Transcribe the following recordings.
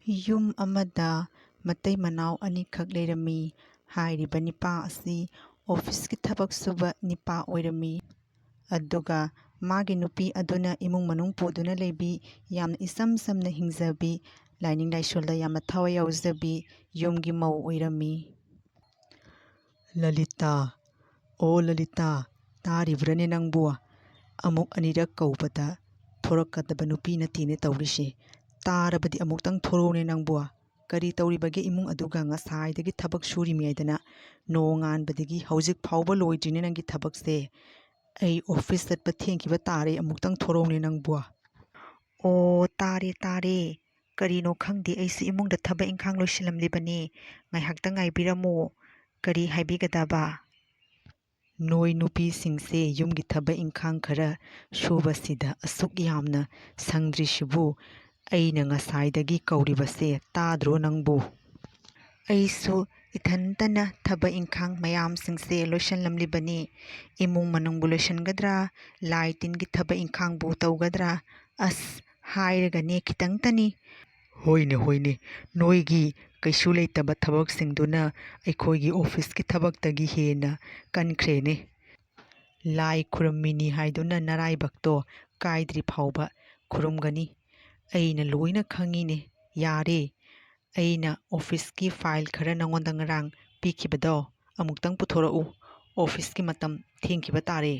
ꯌꯨꯝ ꯑꯃꯗ ꯃꯇꯩ ꯃꯅꯥꯎ ꯑꯅꯤꯈꯛ ꯂꯩꯔꯝꯃꯤ꯫ ꯍꯥꯏꯔꯤꯕ ꯅꯤꯄꯥ ꯑꯁꯤ ꯑꯣꯐꯤꯁꯀꯤ ꯊꯕꯛ ꯁꯨꯕ ꯅꯤꯄꯥ ꯑꯣꯏꯔꯝꯃꯤ꯫ ꯑꯗꯨꯒ ꯃꯥꯒꯤ ꯅꯨꯄꯤ ꯑꯗꯨꯅ ꯏꯃꯨꯡ ꯃꯅꯨꯡ ꯄꯨꯗꯨꯅ ꯂꯩꯕꯤ, ꯌꯥꯝꯅ ꯏꯆꯝ ꯆꯝꯅ ꯍꯤꯡꯖꯕꯤ, ꯂꯥꯏꯅꯤꯡ ꯂꯥꯏꯁꯣꯜꯗ ꯌꯥꯝꯅ ꯊꯋꯥꯏ ꯌꯥꯎꯖꯕꯤ ꯌꯨꯝꯒꯤ ꯃꯧ ꯑꯣꯏꯔꯝꯃꯤ꯫ ꯂꯂꯤꯇꯥ, ꯑꯣ ꯂꯂꯤꯇꯥ, ꯇꯥꯔꯤꯕ꯭ꯔꯅꯦ ꯅꯪꯕꯨ? ꯑꯃꯨꯛ ꯑꯅꯤꯔꯛ ꯀꯧꯕꯗ ꯊꯣꯔꯛꯀꯗꯕ ꯅꯨꯄꯤ ꯅꯠꯇꯦꯅꯦ ꯇꯧꯔꯤꯁꯦ꯫ ꯇꯥꯔꯕꯗꯤ ꯑꯃꯨꯛꯇꯪ ꯊꯣꯔꯛꯎꯅꯦ ꯅꯪꯕꯨ꯫ ꯀꯔꯤ ꯇꯧꯔꯤꯕꯒꯦ ꯏꯃꯨꯡ ꯑꯗꯨꯒ? ꯉꯁꯥꯏꯗꯒꯤ ꯊꯕꯛ ꯁꯨꯔꯤꯉꯩꯗꯅ ꯅꯣꯡꯉꯥꯟꯕꯗꯒꯤ ꯍꯧꯖꯤꯛ ꯐꯥꯎꯕ ꯂꯣꯏꯗ꯭ꯔꯤꯅꯦ ꯅꯪꯒꯤ ꯊꯕꯛꯁꯦ꯫ ꯑꯩ ꯑꯣꯐꯤꯁ ꯆꯠꯄ ꯊꯦꯡꯈꯤꯕ ꯇꯥꯔꯦ, ꯑꯃꯨꯛꯇꯪ ꯊꯣꯔꯛꯎꯅꯦ ꯅꯪꯕꯨ꯫ ꯑꯣ, ꯇꯥꯔꯦ ꯇꯥꯔꯦ꯫ ꯀꯔꯤꯅꯣ ꯈꯪꯗꯦ, ꯑꯩꯁꯨ ꯏꯃꯨꯡꯗ ꯊꯕꯛ ꯏꯪꯈꯥꯡ ꯂꯣꯏꯁꯤꯜꯂꯝꯂꯤꯕꯅꯤ꯫ ꯉꯥꯏꯍꯥꯛꯇꯪ ꯉꯥꯏꯕꯤꯔꯝꯃꯣ꯫ ꯀꯔꯤ ꯍꯥꯏꯕꯤꯒꯗꯕ? ꯅꯣꯏ ꯅꯨꯄꯤꯁꯤꯡꯁꯦ ꯌꯨꯝꯒꯤ ꯊꯕꯛ ꯏꯪꯈꯥꯡ ꯈꯔ ꯁꯨꯕꯁꯤꯗ ꯑꯁꯨꯛ ꯌꯥꯝꯅ ꯁꯪꯗ꯭ꯔꯤꯁꯤꯕꯨ ꯑꯩꯅ ꯉꯁꯥꯏꯗꯒꯤ ꯀꯧꯔꯤꯕꯁꯦ ꯇꯥꯗ꯭ꯔꯣ ꯅꯪꯕꯨ? ꯑꯩꯁꯨ ꯏꯊꯟꯇꯅ ꯊꯕꯛ ꯏꯪꯈꯥꯡ ꯃꯌꯥꯝꯁꯤꯡꯁꯦ ꯂꯣꯏꯁꯤꯜꯂꯝꯂꯤꯕꯅꯤ꯫ ꯏꯃꯨꯡ ꯃꯅꯨꯡꯕꯨ ꯂꯣꯏꯁꯤꯟꯒꯗ꯭ꯔꯥ, ꯂꯥꯏ ꯇꯤꯟꯒꯤ ꯊꯕꯛ ꯏꯪꯈꯥꯡꯕꯨ ꯇꯧꯒꯗ꯭ꯔꯥ? ꯑꯁ, ꯍꯥꯏꯔꯒꯅꯦ ꯈꯤꯇꯪꯇꯅꯤ꯫ ꯍꯣꯏꯅꯦ ꯍꯣꯏꯅꯦ, ꯅꯣꯏꯒꯤ ꯀꯩꯁꯨ ꯂꯩꯇꯕ ꯊꯕꯛꯁꯤꯡꯗꯨꯅ ꯑꯩꯈꯣꯏꯒꯤ ꯑꯣꯐꯤꯁꯀꯤ ꯊꯕꯛꯇꯒꯤ ꯍꯦꯟꯅ ꯀꯟꯈ꯭ꯔꯦꯅꯦ꯫ ꯂꯥꯏ ꯈꯨꯔꯨꯝꯃꯤꯅꯤ ꯍꯥꯏꯗꯨꯅ ꯅꯔꯥꯏꯕꯛꯇꯣ ꯀꯥꯏꯗ꯭ꯔꯤ ꯐꯥꯎꯕ ꯈꯨꯔꯨꯝꯒꯅꯤ꯫ ꯑꯩꯅ ꯂꯣꯏꯅ ꯈꯪꯉꯤꯅꯦ꯫ ꯌꯥꯔꯦ, ꯑꯩꯅ ꯑꯣꯐꯤꯁꯀꯤ ꯐꯥꯏꯜ ꯈꯔ ꯅꯉꯣꯟꯗ ꯉꯔꯥꯡ ꯄꯤꯈꯤꯕꯗꯣ ꯑꯃꯨꯛꯇꯪ ꯄꯨꯊꯣꯔꯛꯎ꯫ ꯑꯣꯐꯤꯁꯀꯤ ꯃꯇꯝ ꯊꯦꯡꯈꯤꯕ ꯇꯥꯔꯦ꯫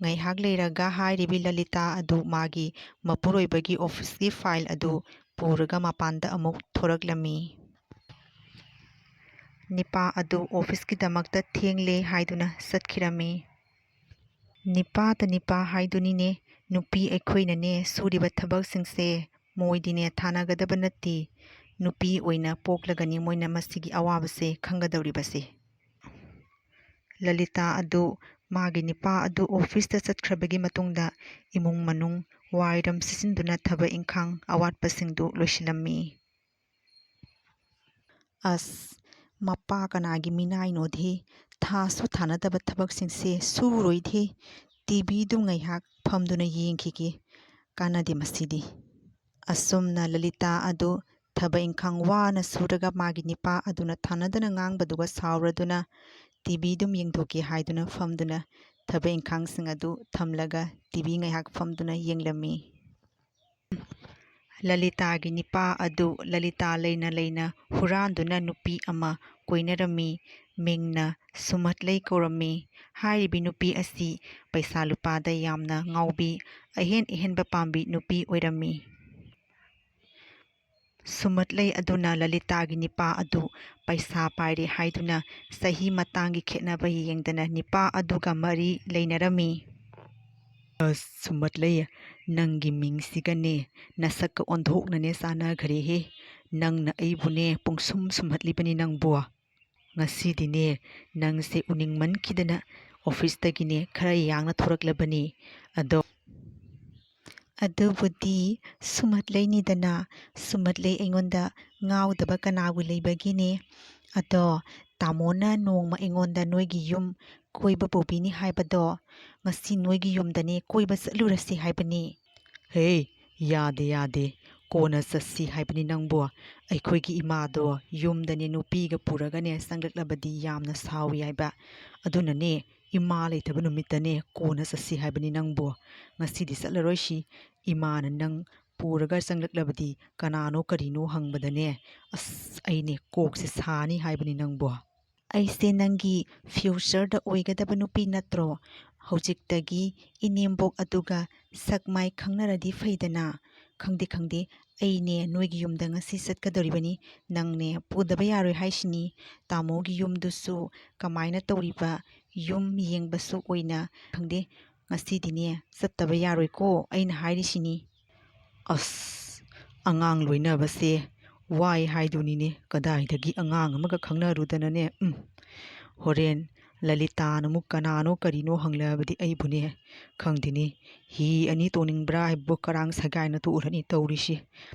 ꯉꯥꯏꯍꯥꯛ ꯂꯩꯔꯒ ꯍꯥꯏꯔꯤꯕꯤ ꯂꯂꯤꯇꯥ ꯑꯗꯨ ꯃꯥꯒꯤ ꯃꯄꯨꯔꯣꯏꯕꯒꯤ ꯑꯣꯐꯤꯁꯀꯤ ꯐꯥꯏꯜ ꯑꯗꯨ ꯄꯨꯔꯒ ꯃꯄꯥꯟꯗ ꯑꯃꯨꯛ ꯊꯣꯔꯛꯂꯝꯃꯤ꯫ ꯅꯤꯄꯥ ꯑꯗꯨ ꯑꯣꯐꯤꯁꯀꯤꯗꯃꯛꯇ ꯊꯦꯡꯂꯦ ꯍꯥꯏꯗꯨꯅ ꯆꯠꯈꯤꯔꯝꯃꯤ꯫ ꯅꯤꯄꯥꯇ ꯅꯤꯄꯥ ꯍꯥꯏꯗꯨꯅꯤꯅꯦ, ꯅꯨꯄꯤ ꯑꯩꯈꯣꯏꯅꯅꯦ ꯁꯨꯔꯤꯕ ꯊꯕꯛꯁꯤꯡꯁꯦ ꯃꯣꯏꯗꯤꯅꯦ ꯊꯥꯅꯒꯗꯕ ꯅꯠꯇꯦ꯫ ꯅꯨꯄꯤ ꯑꯣꯏꯅ ꯄꯣꯛꯂꯒꯅꯤ ꯃꯣꯏꯅ ꯃꯁꯤꯒꯤ ꯑꯋꯥꯕꯁꯦ ꯈꯪꯒꯗꯧꯔꯤꯕꯁꯦ꯫ ꯂꯂꯤꯇꯥ ꯑꯗꯨ ꯃꯥꯒꯤ ꯅꯤꯄꯥ ꯑꯗꯨ ꯑꯣꯐꯤꯁꯇ ꯆꯠꯈ꯭ꯔꯕꯒꯤ ꯃꯇꯨꯡꯗ ꯏꯃꯨꯡ ꯃꯅꯨꯡ ꯋꯥꯏꯔꯝ ꯁꯤꯠꯆꯤꯟꯗꯨꯅ ꯊꯕꯛ ꯏꯪꯈꯥꯡ ꯑꯋꯥꯠꯄꯁꯤꯡꯗꯨ ꯂꯣꯏꯁꯤꯜꯂꯝꯃꯤ꯫ ꯑꯁ, ꯃꯄꯥ ꯀꯅꯥꯒꯤ ꯃꯤꯅꯥꯏꯅꯣꯗꯤ, ꯊꯥꯁꯨ ꯊꯥꯅꯗꯕ ꯊꯕꯛꯁꯤꯡꯁꯦ ꯁꯨꯔꯣꯏꯗꯤ, ꯇꯤꯚꯤꯗꯨ ꯉꯥꯏꯍꯥꯛ ꯐꯝꯗꯨꯅ ꯌꯦꯡꯈꯤꯒꯦ, ꯀꯥꯟꯅꯗꯦ ꯃꯁꯤꯗꯤ꯫ ꯑꯁꯨꯝꯅ ꯂꯂꯤꯇꯥ ꯑꯗꯨ ꯊꯕꯛ ꯏꯪꯈꯥꯡ ꯋꯥꯅ ꯁꯨꯔꯒ ꯃꯥꯒꯤ ꯅꯤꯄꯥ ꯑꯗꯨꯅ ꯊꯥꯅꯗꯅ ꯉꯥꯡꯕꯗꯨꯒ ꯁꯥꯎꯔꯗꯨꯅ ꯇꯤꯚꯤꯗꯨꯝ ꯌꯦꯡꯊꯣꯛꯀꯦ ꯍꯥꯏꯗꯨꯅ ꯐꯝꯗꯨꯅ ꯊꯕꯛ ꯏꯪꯈꯥꯡꯁꯤꯡ ꯑꯗꯨ ꯊꯝꯂꯒ ꯇꯤꯚꯤ ꯉꯥꯏꯍꯥꯛ ꯐꯝꯗꯨꯅ ꯌꯦꯡꯂꯝꯃꯤ꯫ ꯂꯂꯤꯇꯥꯒꯤ ꯅꯤꯄꯥ ꯑꯗꯨ ꯂꯂꯤꯇꯥ ꯂꯩꯅ ꯂꯩꯅ ꯍꯨꯔꯥꯟꯗꯨꯅ ꯅꯨꯄꯤ ꯑꯃ ꯀꯣꯏꯅꯔꯝꯃꯤ꯫ ꯃꯤꯡꯅ ꯁꯨꯃꯠꯂꯩ ꯀꯧꯔꯝꯃꯤ꯫ ꯍꯥꯏꯔꯤꯕꯤ ꯅꯨꯄꯤ ꯑꯁꯤ ꯄꯩꯁꯥ ꯂꯨꯄꯥꯗ ꯌꯥꯝꯅ ꯉꯥꯎꯕꯤ, ꯑꯍꯦꯟ ꯑꯍꯦꯟꯕ ꯄꯥꯝꯕꯤ ꯅꯨꯄꯤ ꯑꯣꯏꯔꯝꯃꯤ꯫ ꯁꯨꯃꯠꯂꯩ ꯑꯗꯨꯅ ꯂꯂꯤꯇꯥꯒꯤ ꯅꯤꯄꯥ ꯑꯗꯨ ꯄꯩꯁꯥ ꯄꯥꯏꯔꯦ ꯍꯥꯏꯗꯨꯅ ꯆꯍꯤ ꯃꯇꯥꯡꯒꯤ ꯈꯦꯠꯅꯕ ꯌꯦꯡꯗꯅ ꯅꯤꯄꯥ ꯑꯗꯨꯒ ꯃꯔꯤ ꯂꯩꯅꯔꯝꯃꯤ꯫ ꯑꯁ ꯁꯨꯃꯠꯂꯩ, ꯅꯪꯒꯤ ꯃꯤꯡꯁꯤꯒꯅꯦ ꯅꯁꯛꯀ ꯑꯣꯟꯊꯣꯛꯅꯅꯦ ꯆꯥꯟꯅꯈ꯭ꯔꯦꯍꯦ꯫ ꯅꯪꯅ ꯑꯩꯕꯨꯅꯦ ꯄꯨꯡꯁꯨꯝ ꯁꯨꯝꯍꯠꯂꯤꯕꯅꯤ ꯅꯪꯕꯨ꯫ ꯉꯁꯤꯗꯤꯅꯦ ꯅꯪꯁꯦ ꯎꯅꯤꯡꯃꯟꯈꯤꯗꯅ ꯑꯣꯐꯤꯁꯇꯒꯤꯅꯦ ꯈꯔ ꯌꯥꯡꯅ ꯊꯣꯔꯛꯂꯕꯅꯤ꯫ ꯑꯗꯨꯕꯨꯗꯤ ꯁꯨꯃꯠꯂꯩꯅꯤꯗꯅ, ꯁꯨꯃꯠꯂꯩ ꯑꯩꯉꯣꯟꯗ ꯉꯥꯎꯗꯕ ꯀꯅꯥꯕꯨ ꯂꯩꯕꯒꯤꯅꯦ꯫ ꯑꯗꯣ ꯇꯥꯃꯣꯅ ꯅꯣꯡꯃ ꯑꯩꯉꯣꯟꯗ ꯅꯣꯏꯒꯤ ꯌꯨꯝ ꯀꯣꯏꯕ ꯄꯨꯕꯤꯅꯤ ꯍꯥꯏꯕꯗꯣ, ꯉꯁꯤ ꯅꯣꯏꯒꯤ ꯌꯨꯝꯗꯅꯦ ꯀꯣꯏꯕ ꯆꯠꯂꯨꯔꯁꯤ ꯍꯥꯏꯕꯅꯤ꯫ ꯍꯦ, ꯌꯥꯗꯦ ꯌꯥꯗꯦ, ꯀꯣꯟꯅ ꯆꯠꯁꯤ ꯍꯥꯏꯕꯅꯤ ꯅꯪꯕꯨ꯫ ꯑꯩꯈꯣꯏꯒꯤ ꯏꯃꯥꯗꯣ ꯌꯨꯝꯗꯅꯦ ꯅꯨꯄꯤꯒ ꯄꯨꯔꯒꯅꯦ ꯆꯪꯂꯛꯂꯕꯗꯤ ꯌꯥꯝꯅ ꯁꯥꯎꯏ ꯍꯥꯏꯕ꯫ ꯑꯗꯨꯅꯅꯦ ꯏꯃꯥ ꯂꯩꯇꯕ ꯅꯨꯃꯤꯠꯇꯅꯦ ꯀꯣꯟꯅ ꯆꯠꯁꯤ ꯍꯥꯏꯕꯅꯤ ꯅꯪꯕꯨ꯫ ꯉꯁꯤꯗꯤ ꯆꯠꯂꯔꯣꯏꯁꯤ꯫ ꯏꯃꯥꯅ ꯅꯪ ꯄꯨꯔꯒ ꯆꯪꯂꯛꯂꯕꯗꯤ ꯀꯅꯥꯅꯣ ꯀꯔꯤꯅꯣ ꯍꯪꯕꯗꯅꯦ ꯑꯁ ꯑꯩꯅꯦ ꯀꯣꯛꯁꯦ ꯁꯥꯅꯤ ꯍꯥꯏꯕꯅꯤ ꯅꯪꯕꯨ꯫ ꯑꯩꯁꯦ ꯅꯪꯒꯤ ꯐ꯭ꯌꯨꯆꯔꯗ ꯑꯣꯏꯒꯗꯕ ꯅꯨꯄꯤ ꯅꯠꯇ꯭ꯔꯣ? ꯍꯧꯖꯤꯛꯇꯒꯤ ꯏꯅꯦꯝꯕꯣꯛ ꯑꯗꯨꯒ ꯁꯛ ꯃꯥꯏ ꯈꯪꯅꯔꯗꯤ ꯐꯩꯗꯅ꯫ ꯈꯪꯗꯦ ꯈꯪꯗꯦ, ꯑꯩꯅꯦ ꯅꯣꯏꯒꯤ ꯌꯨꯝꯗ ꯉꯁꯤ ꯆꯠꯀꯗꯧꯔꯤꯕꯅꯤ, ꯅꯪꯅꯦ ꯄꯨꯗꯕ ꯌꯥꯔꯣꯏ ꯍꯥꯏꯁꯤꯅꯤ꯫ ꯇꯥꯃꯣꯒꯤ ꯌꯨꯝꯗꯨꯁꯨ ꯀꯃꯥꯏꯅ ꯇꯧꯔꯤꯕ ꯌꯨꯝ ꯌꯦꯡꯕꯁꯨ ꯑꯣꯏꯅ ꯈꯪꯗꯦ, ꯉꯁꯤꯗꯤꯅꯦ ꯆꯠꯇꯕ ꯌꯥꯔꯣꯏꯀꯣ, ꯑꯩꯅ ꯍꯥꯏꯔꯤꯁꯤꯅꯤ꯫ ꯑꯁ, ꯑꯉꯥꯡ ꯂꯣꯏꯅꯕꯁꯦ ꯋꯥꯏ ꯍꯥꯏꯗꯨꯅꯤꯅꯦ꯫ ꯀꯗꯥꯏꯗꯒꯤ ꯑꯉꯥꯡ ꯑꯃꯒ ꯈꯪꯅꯔꯨꯗꯅꯅꯦ ꯍꯣꯔꯦꯟ ꯂꯂꯤꯇꯥꯅ ꯑꯃꯨꯛ ꯀꯅꯥꯅꯣ ꯀꯔꯤꯅꯣ ꯍꯪꯂꯛꯑꯕꯗꯤ ꯑꯩꯕꯨꯅꯦ ꯈꯪꯗꯦꯅꯦ, ꯍꯤ ꯑꯅꯤ ꯇꯣꯡꯅꯤꯡꯕ꯭ꯔꯥ ꯍꯥꯏꯕꯕꯨ ꯀꯔꯥꯡ ꯁꯦꯒꯥꯏꯅ ꯇꯣꯛꯎꯔꯅꯤ ꯇꯧꯔꯤꯁꯤ꯫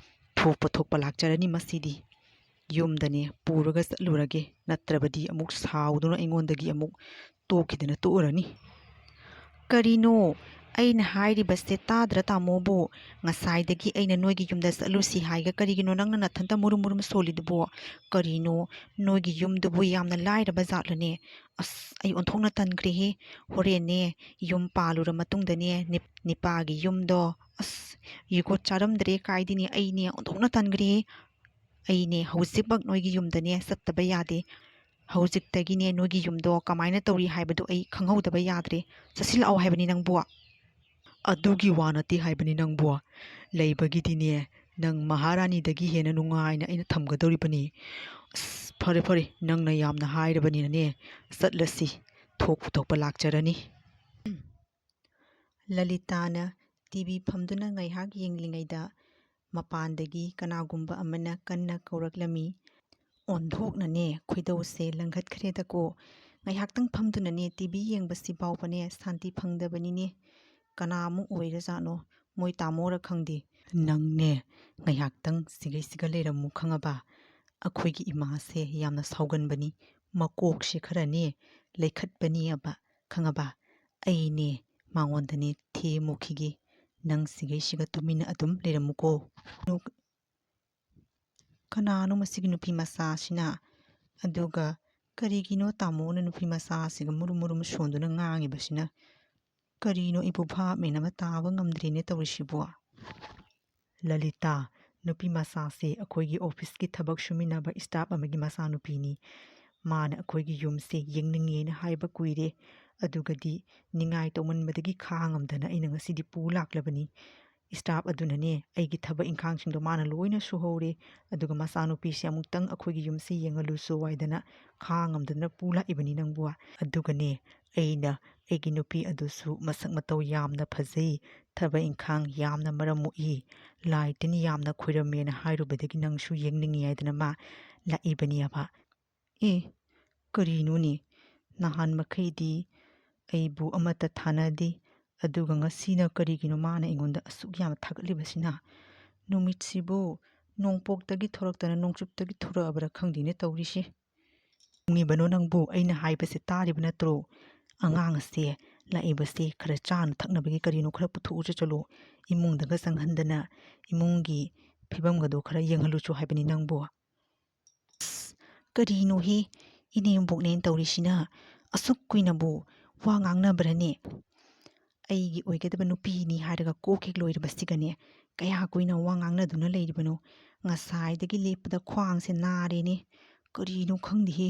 ꯊꯣꯛꯄ ꯊꯣꯛꯄ ꯂꯥꯛꯆꯔꯅꯤ ꯃꯁꯤꯗꯤ꯫ ꯌꯨꯝꯗꯅꯦ ꯄꯨꯔꯒ ꯆꯠꯂꯨꯔꯒꯦ, ꯅꯠꯇ꯭ꯔꯕꯗꯤ ꯑꯃꯨꯛ ꯁꯥꯎꯗꯨꯅ ꯑꯩꯉꯣꯟꯗꯒꯤ ꯑꯃꯨꯛ ꯇꯣꯛꯈꯤꯗꯅ ꯇꯣꯛꯎꯔꯅꯤ꯫ ꯀꯔꯤꯅꯣ? ꯑꯩꯅ ꯍꯥꯏꯔꯤꯕꯁꯦ ꯇꯥꯗ꯭ꯔ ꯇꯥꯃꯣꯕꯨ? ꯉꯁꯥꯏꯗꯒꯤ ꯑꯩꯅ ꯅꯣꯏꯒꯤ ꯌꯨꯝꯗ ꯆꯠꯂꯨꯁꯤ ꯍꯥꯏꯒ ꯀꯔꯤꯒꯤꯅꯣ ꯅꯪꯅ ꯅꯊꯟꯇ ꯃꯨꯔꯨꯝ ꯃꯨꯔꯨꯝ ꯁꯣꯜꯂꯤꯗꯨꯕꯣ? ꯀꯔꯤꯅꯣ ꯅꯣꯏꯒꯤ ꯌꯨꯝꯗꯨꯕꯨ ꯌꯥꯝꯅ ꯂꯥꯏꯔꯕ ꯖꯥꯠꯂꯅꯦ? ꯑꯁ ꯑꯩ ꯑꯣꯟꯊꯣꯛꯅ ꯇꯟꯈ꯭ꯔꯦꯍꯦ! ꯍꯣꯔꯦꯟꯅꯦ ꯌꯨꯝ ꯄꯥꯜꯂꯨꯔ ꯃꯇꯨꯡꯗꯅꯦ ꯅꯤꯄꯥꯒꯤ ꯌꯨꯝꯗꯣ ꯑꯁ ꯌꯨꯒꯣꯠ ꯆꯥꯔꯝꯗ꯭ꯔꯦ ꯀꯥꯏꯗꯤꯅꯦ ꯑꯩꯅꯦ ꯑꯣꯟꯊꯣꯛꯅ ꯇꯟꯈ꯭ꯔꯦꯍꯦ! ꯑꯩꯅꯦ ꯍꯧꯖꯤꯛꯃꯛ ꯅꯣꯏꯒꯤ ꯌꯨꯝꯗꯅꯦ ꯆꯠꯇꯕ ꯌꯥꯗꯦ꯫ ꯍꯧꯖꯤꯛꯇꯒꯤꯅꯦ ꯅꯣꯏꯒꯤ ꯌꯨꯝꯗꯣ ꯀꯃꯥꯏꯅ ꯇꯧꯔꯤ ꯍꯥꯏꯕꯗꯨ ꯑꯩ ꯈꯪꯍꯧꯗꯕ ꯌꯥꯗ꯭ꯔꯦ꯫ ꯆꯠꯁꯤꯜꯂꯛꯑꯣ ꯍꯥꯏꯕꯅꯤ ꯅꯪꯕꯨ꯫ ꯑꯗꯨꯒꯤ ꯋꯥ ꯅꯠꯇꯦ ꯍꯥꯏꯕꯅꯤ ꯅꯪꯕꯨ, ꯂꯩꯕꯒꯤꯗꯤꯅꯦ ꯅꯪ ꯃꯍꯥꯔꯥꯅꯤꯗꯒꯤ ꯍꯦꯟꯅ ꯅꯨꯡꯉꯥꯏꯅ ꯑꯩꯅ ꯊꯝꯒꯗꯧꯔꯤꯕꯅꯤ꯫ ꯑꯁ ꯐꯔꯦ ꯐꯔꯦ, ꯅꯪꯅ ꯌꯥꯝꯅ ꯍꯥꯏꯔꯕꯅꯤꯅꯅꯦ ꯆꯠꯂꯁꯤ, ꯊꯣꯛꯄꯨ ꯊꯣꯛꯄ ꯂꯥꯛꯆꯔꯅꯤ꯫ ꯂꯂꯤꯇꯥꯅ ꯇꯤꯚꯤ ꯐꯝꯗꯨꯅ ꯉꯥꯏꯍꯥꯛ ꯌꯦꯡꯂꯤꯉꯩꯗ ꯃꯄꯥꯟꯗꯒꯤ ꯀꯅꯥꯒꯨꯝꯕ ꯑꯃꯅ ꯀꯟꯅ ꯀꯧꯔꯛꯂꯝꯃꯤ꯫ ꯑꯣꯟꯊꯣꯛꯅꯅꯦ ꯈꯣꯏꯗꯧꯁꯦ ꯂꯪꯈꯠꯈ꯭ꯔꯦꯗꯀꯣ! ꯉꯥꯏꯍꯥꯛꯇꯪ ꯐꯝꯗꯨꯅꯅꯦ ꯇꯤꯚꯤ ꯌꯦꯡꯕꯁꯤ ꯐꯥꯎꯕꯅꯦ ꯁꯥꯟꯇꯤ ꯐꯪꯗꯕꯅꯤꯅꯦ꯫ ꯀꯅꯥꯃꯨꯛ ꯑꯣꯏꯔꯖꯥꯠꯅꯣ? ꯃꯣꯏ ꯇꯥꯃꯣꯔ ꯈꯪꯗꯦ꯫ ꯅꯪꯅꯦ ꯉꯥꯏꯍꯥꯛꯇꯪ ꯁꯤꯒꯩꯁꯤꯒ ꯂꯩꯔꯝꯃꯨ ꯈꯪꯉꯕ? ꯑꯩꯈꯣꯏꯒꯤ ꯏꯃꯥꯁꯦ ꯌꯥꯝꯅ ꯁꯥꯎꯒꯟꯕꯅꯤ, ꯃꯀꯣꯛꯁꯦ ꯈꯔꯅꯦ ꯂꯩꯈꯠꯄꯅꯤꯑꯕ ꯈꯪꯉꯕ? ꯑꯩꯅꯦ ꯃꯉꯣꯟꯗꯅꯦ ꯊꯦꯝꯃꯨꯈꯤꯒꯦ꯫ ꯅꯪ ꯁꯤꯒꯩꯁꯤꯒ ꯇꯨꯃꯤꯟꯅ ꯑꯗꯨꯝ ꯂꯩꯔꯝꯃꯨꯀꯣ꯫ ꯀꯅꯥꯅꯣ ꯃꯁꯤꯒꯤ ꯅꯨꯄꯤ ꯃꯆꯥꯁꯤꯅ? ꯑꯗꯨꯒ ꯀꯔꯤꯒꯤꯅꯣ ꯇꯥꯃꯣꯅ ꯅꯨꯄꯤ ꯃꯆꯥꯁꯤꯒ ꯃꯨꯔꯨꯝ ꯃꯨꯔꯨꯝ ꯁꯣꯟꯗꯨꯅ ꯉꯥꯡꯉꯤꯕꯁꯤꯅ? ꯀꯔꯤꯅꯣ ꯑꯩꯕꯨ ꯚꯥꯞ ꯃꯦꯟ ꯑꯃ ꯇꯥꯕ ꯉꯝꯗ꯭ꯔꯦꯅꯦ ꯇꯧꯔꯤꯁꯤꯕꯨ꯫ ꯂꯂꯤꯇꯥ, ꯅꯨꯄꯤ ꯃꯆꯥꯁꯦ ꯑꯩꯈꯣꯏꯒꯤ ꯑꯣꯐꯤꯁꯀꯤ ꯊꯕꯛ ꯁꯨꯃꯤꯟꯅꯕ ꯏꯁꯇꯥꯐ ꯑꯃꯒꯤ ꯃꯆꯥꯅꯨꯄꯤꯅꯤ꯫ ꯃꯥꯅ ꯑꯩꯈꯣꯏꯒꯤ ꯌꯨꯝꯁꯦ ꯌꯦꯡꯅꯤꯡꯉꯦꯅ ꯍꯥꯏꯕ ꯀꯨꯏꯔꯦ, ꯑꯗꯨꯒꯗꯤ ꯅꯤꯡꯉꯥꯏ ꯇꯧꯃꯟꯕꯗꯒꯤ ꯈꯥꯡꯉꯝꯗꯅ ꯑꯩꯅ ꯉꯁꯤꯗꯤ ꯄꯨ ꯂꯥꯛꯂꯕꯅꯤ꯫ ꯏꯁꯇꯥꯐ ꯑꯗꯨꯅꯅꯦ ꯑꯩꯒꯤ ꯊꯕꯛ ꯏꯪꯈꯥꯡꯁꯤꯡꯗꯣ ꯃꯥꯅ ꯂꯣꯏꯅ ꯁꯨꯍꯧꯔꯦ, ꯑꯗꯨꯒ ꯃꯆꯥꯅꯨꯄꯤꯁꯦ ꯑꯃꯨꯛꯇꯪ ꯑꯩꯈꯣꯏꯒꯤ ꯌꯨꯝꯁꯦ ꯌꯦꯡꯍꯜꯂꯨꯁꯨ ꯍꯥꯏꯗꯅ ꯈꯥꯡꯉꯝꯗꯅ ꯄꯨ ꯂꯥꯛꯏꯕꯅꯤ ꯅꯪꯕꯨ꯫ ꯑꯗꯨꯒꯅꯦ ꯑꯩꯅ ꯑꯩꯒꯤ ꯅꯨꯄꯤ ꯑꯗꯨꯁꯨ ꯃꯁꯛ ꯃꯇꯧ ꯌꯥꯝꯅ ꯐꯖꯩ, ꯊꯕꯛ ꯏꯪꯈꯥꯡ ꯌꯥꯝꯅ ꯃꯔꯝ ꯃꯣꯛꯏ, ꯂꯥꯏ ꯇꯤꯟ ꯌꯥꯝꯅ ꯈꯣꯏꯔꯝꯃꯦꯅ ꯍꯥꯏꯔꯨꯕꯗꯒꯤ ꯅꯪꯁꯨ ꯌꯦꯡꯅꯤꯡꯉꯤ ꯍꯥꯏꯗꯅ ꯃꯥ ꯂꯥꯛꯏꯕꯅꯦꯕ꯫ ꯑꯦ ꯀꯔꯤꯅꯣꯅꯦ? ꯅꯍꯥꯟ ꯃꯈꯩꯗꯤ ꯑꯩꯕꯨ ꯑꯃꯠꯇ ꯊꯥꯅꯗꯦ, ꯑꯗꯨꯒ ꯉꯁꯤꯅ ꯀꯔꯤꯒꯤꯅꯣ ꯃꯥꯅ ꯑꯩꯉꯣꯟꯗ ꯑꯁꯨꯛ ꯌꯥꯝꯅ ꯊꯥꯒꯠꯂꯤꯕꯁꯤꯅ? ꯅꯨꯃꯤꯠꯁꯤꯕꯨ ꯅꯣꯡꯄꯣꯛꯇꯒꯤ ꯊꯣꯔꯛꯇꯅ ꯅꯣꯡꯆꯨꯞꯇꯒꯤ ꯊꯣꯔꯛꯑꯕ꯭ꯔꯥ ꯈꯪꯗꯦꯅꯦ ꯇꯧꯔꯤꯁꯦ꯫ ꯈꯪꯉꯤꯕꯅꯣ ꯅꯪꯕꯨ? ꯑꯩꯅ ꯍꯥꯏꯕꯁꯦ ꯇꯥꯔꯤꯕ ꯅꯠꯇ꯭ꯔꯣ? ꯑꯉꯥꯡꯁꯦ ꯂꯥꯛꯏꯕꯁꯦ ꯈꯔ ꯆꯥꯅ ꯊꯛꯅꯕꯒꯤ ꯀꯔꯤꯅꯣ ꯈꯔ ꯄꯨꯊꯣꯛꯎ ꯆꯠꯂꯣ, ꯏꯃꯨꯡꯗꯒ ꯆꯪꯍꯟꯗꯅ ꯏꯃꯨꯡꯒꯤ ꯐꯤꯕꯝꯒꯗꯣ ꯈꯔ ꯌꯦꯡꯍꯜꯂꯨꯁꯨ ꯍꯥꯏꯕꯅꯤ ꯅꯪꯕꯨ꯫ ꯑꯁ ꯀꯔꯤꯅꯣꯍꯦ ꯏꯅꯦꯝꯕꯣꯛꯅꯦꯅ ꯇꯧꯔꯤꯁꯤꯅ? ꯑꯁꯨꯛ ꯀꯨꯏꯅꯕꯨ ꯋꯥ ꯉꯥꯡꯅꯕ꯭ꯔꯅꯦ? ꯑꯩꯒꯤ ꯑꯣꯏꯒꯗꯕ ꯅꯨꯄꯤꯅꯤ ꯍꯥꯏꯔꯒ ꯀꯣꯛ ꯍꯦꯛ ꯂꯣꯏꯔꯕꯁꯤꯒꯅꯦ ꯀꯌꯥ ꯀꯨꯏꯅ ꯋꯥ ꯉꯥꯡꯅꯗꯨꯅ ꯂꯩꯔꯤꯕꯅꯣ? ꯉꯁꯥꯏꯗꯒꯤ ꯂꯦꯞꯄꯗ ꯈ꯭ꯋꯥꯡꯁꯦ ꯅꯥꯔꯦꯅꯦ꯫ ꯀꯔꯤꯅꯣ ꯈꯪꯗꯦꯍꯦ,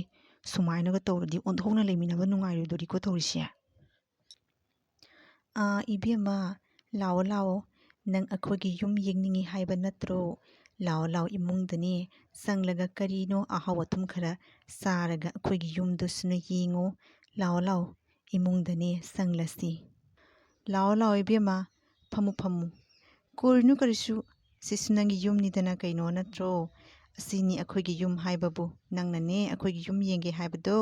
ꯁꯨꯃꯥꯏꯅꯒ ꯇꯧꯔꯗꯤ ꯑꯣꯟꯊꯣꯛꯅ ꯂꯩꯃꯤꯟꯅꯕ ꯅꯨꯡꯉꯥꯏꯔꯣꯏꯗꯣꯔꯤꯀꯣ ꯇꯧꯔꯤꯁꯦ꯫ ꯏꯕꯦꯝꯃ, ꯂꯥꯛꯑꯣ ꯂꯥꯛꯑꯣ, ꯅꯪ ꯑꯩꯈꯣꯏꯒꯤ ꯌꯨꯝ ꯌꯦꯡꯅꯤꯡꯉꯤ ꯍꯥꯏꯕ ꯅꯠꯇ꯭ꯔꯣ? ꯂꯥꯛꯑꯣ ꯂꯥꯛꯑꯣ, ꯏꯃꯨꯡꯗꯅꯦ ꯆꯪꯂꯒ ꯀꯔꯤꯅꯣ ꯑꯍꯥꯎ ꯑꯊꯨꯝ ꯈꯔ ꯆꯥꯔꯒ ꯑꯩꯈꯣꯏꯒꯤ ꯌꯨꯝꯗꯨꯁꯨꯅ ꯌꯦꯡꯉꯣ꯫ ꯂꯥꯛꯑꯣ ꯂꯥꯛꯑꯣ, ꯏꯃꯨꯡꯗꯅꯦ ꯆꯪꯂꯁꯤ꯫ ꯂꯥꯛꯑꯣ ꯂꯥꯛꯑꯣ ꯏꯕꯦꯝꯃ, ꯐꯝꯃꯨ ꯐꯝꯃꯨ꯫ ꯀꯣꯔꯤꯅꯨ ꯀꯔꯤꯁꯨ, ꯁꯤꯁꯨ ꯅꯪꯒꯤ ꯌꯨꯝꯅꯤꯗꯅ ꯀꯩꯅꯣ ꯅꯠꯇ꯭ꯔꯣ? ꯑꯁꯤꯅꯤ ꯑꯩꯈꯣꯏꯒꯤ ꯌꯨꯝ ꯍꯥꯏꯕꯕꯨ, ꯅꯪꯅꯅꯦ ꯑꯩꯈꯣꯏꯒꯤ ꯌꯨꯝ ꯌꯦꯡꯒꯦ ꯍꯥꯏꯕꯗꯣ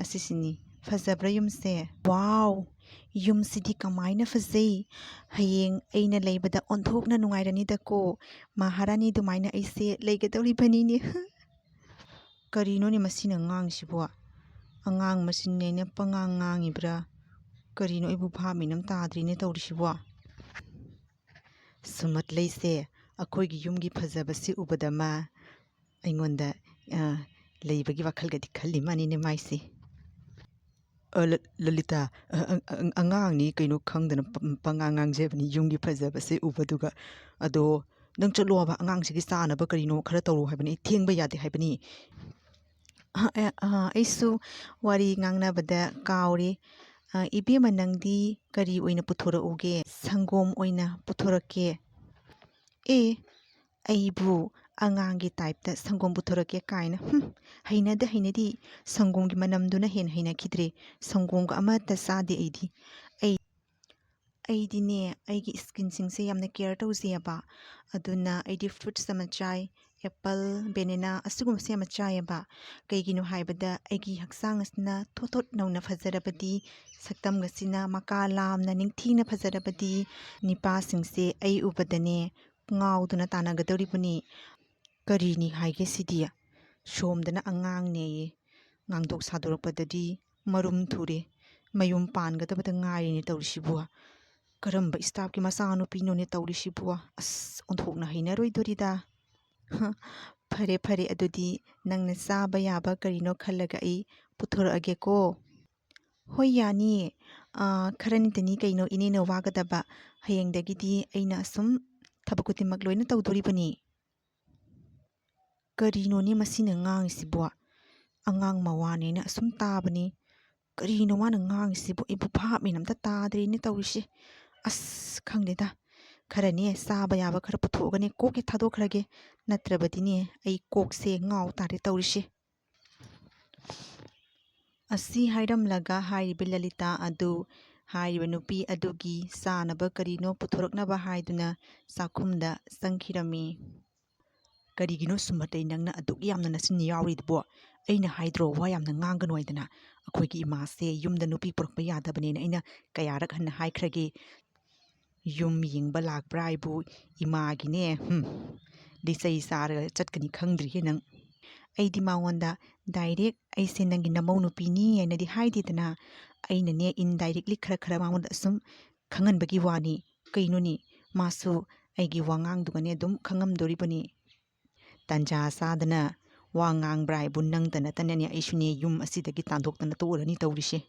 ꯑꯁꯤꯁꯤꯅꯤ꯫ ꯐꯖꯕ꯭ꯔꯥ ꯌꯨꯝꯁꯦ? ꯋꯥꯎ, ꯌꯨꯝꯁꯤꯗꯤ ꯀꯃꯥꯏꯅ ꯐꯖꯩ! ꯍꯌꯦꯡ ꯑꯩꯅ ꯂꯩꯕꯗ ꯑꯣꯟꯊꯣꯛꯅ ꯅꯨꯡꯉꯥꯏꯔꯅꯤꯗꯀꯣ, ꯃꯍꯥꯔꯥꯅꯤ ꯑꯗꯨꯃꯥꯏꯅ ꯑꯩꯁꯦ ꯂꯩꯒꯗꯧꯔꯤꯕꯅꯤꯅꯦ꯫ ꯀꯔꯤꯅꯣꯅꯦ ꯃꯁꯤꯅ ꯉꯥꯡꯉꯤꯁꯤꯕꯣ? ꯑꯉꯥꯡ ꯃꯆꯤꯟꯅꯦꯅ ꯄꯉꯥꯡ ꯉꯥꯡꯉꯤꯕ꯭ꯔꯥ? ꯀꯔꯤꯅꯣ ꯑꯩꯕꯨ ꯚꯥꯞ ꯃꯦꯟ ꯑꯃ ꯇꯥꯗ꯭ꯔꯤꯅꯦ ꯇꯧꯔꯤꯁꯤꯕꯣ꯫ ꯁꯨꯃꯠꯂꯩꯁꯦ ꯑꯩꯈꯣꯏꯒꯤ ꯌꯨꯝꯒꯤ ꯐꯖꯕꯁꯤ ꯎꯕꯗꯃ ꯑꯩꯉꯣꯟꯗ ꯂꯩꯕꯒꯤ ꯋꯥꯈꯜꯒꯗꯤ ꯈꯜꯂꯤ ꯃꯥꯅꯤꯅꯦ ꯃꯥꯏꯁꯦ꯫ ꯂꯂꯤꯇꯥ, ꯑꯉꯥꯡꯅꯤ ꯀꯩꯅꯣ ꯈꯪꯗꯅ ꯄꯉꯥꯡ ꯉꯥꯡꯖꯕꯅꯤ ꯌꯨꯝꯒꯤ ꯐꯖꯕꯁꯦ ꯎꯕꯗꯨꯒ꯫ ꯑꯗꯣ ꯅꯪ ꯆꯠꯂꯣꯕ, ꯑꯉꯥꯡꯁꯤꯒꯤ ꯆꯥꯅꯕ ꯀꯔꯤꯅꯣ ꯈꯔ ꯇꯧꯔꯣ ꯍꯥꯏꯕꯅꯤ, ꯊꯦꯡꯕ ꯌꯥꯗꯦ ꯍꯥꯏꯕꯅꯤ꯫ ꯑꯩꯁꯨ ꯋꯥꯔꯤ ꯉꯥꯡꯅꯕꯗ ꯀꯥꯎꯔꯦ꯫ ꯏꯕꯦꯝꯃ ꯅꯪꯗꯤ ꯀꯔꯤ ꯑꯣꯏꯅ ꯄꯨꯊꯣꯔꯛꯎꯒꯦ? ꯁꯪꯒꯣꯝ ꯑꯣꯏꯅ ꯄꯨꯊꯣꯔꯛꯀꯦ꯫ ꯑꯦ, ꯑꯩꯕꯨ ꯑꯉꯥꯡꯒꯤ ꯇꯥꯏꯞꯇ ꯁꯪꯒꯣꯝ ꯄꯨꯊꯣꯔꯛꯀꯦ ꯀꯥꯏꯅ, ꯍꯩꯅꯗꯦ ꯍꯩꯅꯗꯦ, ꯁꯪꯒꯣꯝꯒꯤ ꯃꯅꯝꯗꯨꯅ ꯍꯦꯟꯅ ꯍꯩꯅꯈꯤꯗ꯭ꯔꯦ꯫ ꯁꯪꯒꯣꯝꯒ ꯑꯃꯠꯇ ꯆꯥꯗꯦ ꯑꯩꯗꯤ꯫ ꯑꯩꯗꯤꯅꯦ ꯑꯩꯒꯤ ꯏꯁꯀꯤꯟꯁꯤꯡꯁꯦ ꯌꯥꯝꯅ ꯀꯦꯌꯔ ꯇꯧꯖꯩꯑꯕ, ꯑꯗꯨꯅ ꯑꯩꯗꯤ ꯐ꯭ꯔꯨꯠꯁ ꯑꯃ ꯆꯥꯏ, ꯑꯦꯄꯜ, ꯕꯦꯅꯦꯅꯥ ꯑꯁꯤꯒꯨꯝꯕꯁꯦ ꯌꯥꯝꯅ ꯆꯥꯏꯑꯕ꯫ ꯀꯩꯒꯤꯅꯣ ꯍꯥꯏꯕꯗ ꯑꯩꯒꯤ ꯍꯛꯆꯥꯡ ꯑꯁꯤꯅ ꯊꯣꯠ ꯊꯣꯠ ꯅꯧꯅ ꯐꯖꯔꯕꯗꯤ, ꯁꯛꯇꯝꯒꯁꯤꯅ ꯃꯀꯥ ꯂꯥꯝꯅ ꯅꯤꯡꯊꯤꯅ ꯐꯖꯔꯕꯗꯤ, ꯅꯤꯄꯥꯁꯤꯡꯁꯦ ꯑꯩ ꯎꯕꯗꯅꯦ ꯉꯥꯎꯗꯨꯅ ꯇꯥꯟꯅꯒꯗꯧꯔꯤꯕꯅꯤ꯫ ꯀꯔꯤꯅꯤ ꯍꯥꯏꯒꯦ ꯁꯤꯗꯤ? ꯁꯣꯝꯗꯅ ꯑꯉꯥꯡꯅꯦꯌꯦ, ꯉꯥꯡꯗꯣꯛ ꯁꯥꯗꯣꯔꯛꯄꯗꯗꯤ ꯃꯔꯨꯝ ꯊꯨꯔꯦ, ꯃꯌꯨꯝ ꯄꯥꯟꯒꯗꯕꯗ ꯉꯥꯏꯔꯤꯅꯦ ꯇꯧꯔꯤꯁꯤꯕꯨ꯫ ꯀꯔꯝꯕ ꯏꯁꯇꯥꯐꯀꯤ ꯃꯆꯥꯅꯨꯄꯤꯅꯣꯅꯦ ꯇꯧꯔꯤꯁꯤꯕꯨ? ꯑꯁ ꯑꯣꯟꯊꯣꯛꯅ ꯍꯩꯅꯔꯣꯏꯗꯣꯔꯤꯗ꯫ ꯐꯔꯦ ꯐꯔꯦ ꯑꯗꯨꯗꯤ ꯅꯪꯅ ꯆꯥꯕ ꯌꯥꯕ ꯀꯔꯤꯅꯣ ꯈꯜꯂꯒ ꯑꯩ ꯄꯨꯊꯣꯔꯛꯑꯒꯦꯀꯣ꯫ ꯍꯣꯏ ꯌꯥꯅꯤꯌꯦ꯫ ꯈꯔꯅꯤꯇꯅꯤ ꯀꯩꯅꯣ ꯏꯅꯦꯅ ꯋꯥꯒꯗꯕ꯫ ꯍꯌꯦꯡꯗꯒꯤꯗꯤ ꯑꯩꯅ ꯑꯁꯨꯝ ꯊꯕꯛ ꯈꯨꯗꯤꯡꯃꯛ ꯂꯣꯏꯅ ꯇꯧꯗꯣꯔꯤꯕꯅꯤ꯫ ꯀꯔꯤꯅꯣꯅꯦ ꯃꯁꯤꯅ ꯉꯥꯡꯉꯤꯁꯤꯕꯣ? ꯑꯉꯥꯡ ꯃꯋꯥꯅꯦꯅ ꯑꯁꯨꯝ ꯇꯥꯕꯅꯤ꯫ ꯀꯔꯤꯅꯣ ꯃꯥꯅ ꯉꯥꯡꯉꯤꯁꯤꯕꯨ? ꯑꯩꯕꯨ ꯚꯥꯞ ꯃꯦꯟ ꯑꯝꯇ ꯇꯥꯗ꯭ꯔꯦꯅꯦ ꯇꯧꯔꯤꯁꯦ꯫ ꯑꯁ ꯈꯪꯗꯦꯗ꯫ ꯈꯔꯅꯦ ꯆꯥꯕ ꯌꯥꯕ ꯈꯔ ꯄꯨꯊꯣꯛꯑꯒꯅꯦ ꯀꯣꯛ ꯍꯦꯛ ꯊꯥꯗꯣꯛꯈ꯭ꯔꯒꯦ꯫ ꯅꯠꯇ꯭ꯔꯕꯗꯤꯅꯦ ꯑꯩ ꯀꯣꯛꯁꯦ ꯉꯥꯎ ꯇꯥꯔꯦ ꯇꯧꯔꯤꯁꯦ꯫ ꯑꯁꯤ ꯍꯥꯏꯔꯝꯂꯒ ꯍꯥꯏꯔꯤꯕ ꯂꯂꯤꯇꯥ ꯑꯗꯨ ꯍꯥꯏꯔꯤꯕ ꯅꯨꯄꯤ ꯑꯗꯨꯒꯤ ꯆꯥꯅꯕ ꯀꯔꯤꯅꯣ ꯄꯨꯊꯣꯔꯛꯅꯕ ꯍꯥꯏꯗꯨꯅ ꯆꯥꯛꯈꯨꯝꯗ ꯆꯪꯈꯤꯔꯝꯃꯤ꯫ ꯀꯔꯤꯒꯤꯅꯣ ꯁꯨꯝꯍꯠꯇꯩ ꯅꯪꯅ ꯑꯗꯨꯛ ꯌꯥꯝꯅ ꯅꯆꯤꯟ ꯌꯥꯎꯔꯤꯗꯨꯕꯣ? ꯑꯩꯅ ꯍꯥꯏꯗ꯭ꯔꯣ ꯋꯥ ꯌꯥꯝꯅ ꯉꯥꯡꯒꯅꯨ ꯍꯥꯏꯗꯅ? ꯑꯩꯈꯣꯏꯒꯤ ꯏꯃꯥꯁꯦ ꯌꯨꯝꯗ ꯅꯨꯄꯤ ꯄꯨꯔꯛꯄ ꯌꯥꯗꯕꯅꯦꯅ ꯑꯩꯅ ꯀꯌꯥꯔꯛ ꯍꯟꯅ ꯍꯥꯏꯈ꯭ꯔꯒꯦ? ꯌꯨꯝ ꯌꯦꯡꯕ ꯂꯥꯛꯄ꯭ꯔꯥ ꯍꯥꯏꯕꯨ ꯏꯃꯥꯒꯤꯅꯦ ꯂꯤꯆꯩ ꯆꯥꯔꯒ ꯆꯠꯀꯅꯤ ꯈꯪꯗ꯭ꯔꯤꯍꯦ ꯅꯪ꯫ ꯑꯩꯗꯤ ꯃꯉꯣꯟꯗ ꯗꯥꯏꯔꯦꯛ ꯑꯩꯁꯦ ꯅꯪꯒꯤ ꯅꯃꯧ ꯅꯨꯄꯤꯅꯤ ꯍꯥꯏꯅꯗꯤ ꯍꯥꯏꯗꯦꯗꯅ꯫ ꯑꯩꯅꯅꯦ ꯏꯟꯗꯥꯏꯔꯦꯛꯂꯤ ꯈꯔ ꯈꯔ ꯃꯉꯣꯟꯗ ꯑꯁꯨꯝ ꯈꯪꯍꯟꯕꯒꯤ ꯋꯥꯅꯤ꯫ ꯀꯩꯅꯣꯅꯤ ꯃꯥꯁꯨ ꯑꯩꯒꯤ ꯋꯥꯉꯥꯡꯗꯨꯒꯅꯦ ꯑꯗꯨꯝ ꯈꯪꯉꯝꯗꯣꯔꯤꯕꯅꯤ꯫ ꯇꯟꯖꯥ ꯆꯥꯗꯅ ꯋꯥ ꯉꯥꯡꯕ꯭ꯔꯥ ꯍꯥꯏꯕꯨ ꯅꯪꯇ ꯅꯠꯇꯅꯅꯦ ꯑꯩꯁꯨꯅꯦ ꯌꯨꯝ ꯑꯁꯤꯗꯒꯤ ꯇꯥꯟꯊꯣꯛꯇꯅ ꯇꯣꯛꯎꯔꯅꯤ ꯇꯧꯔꯤꯁꯦ꯫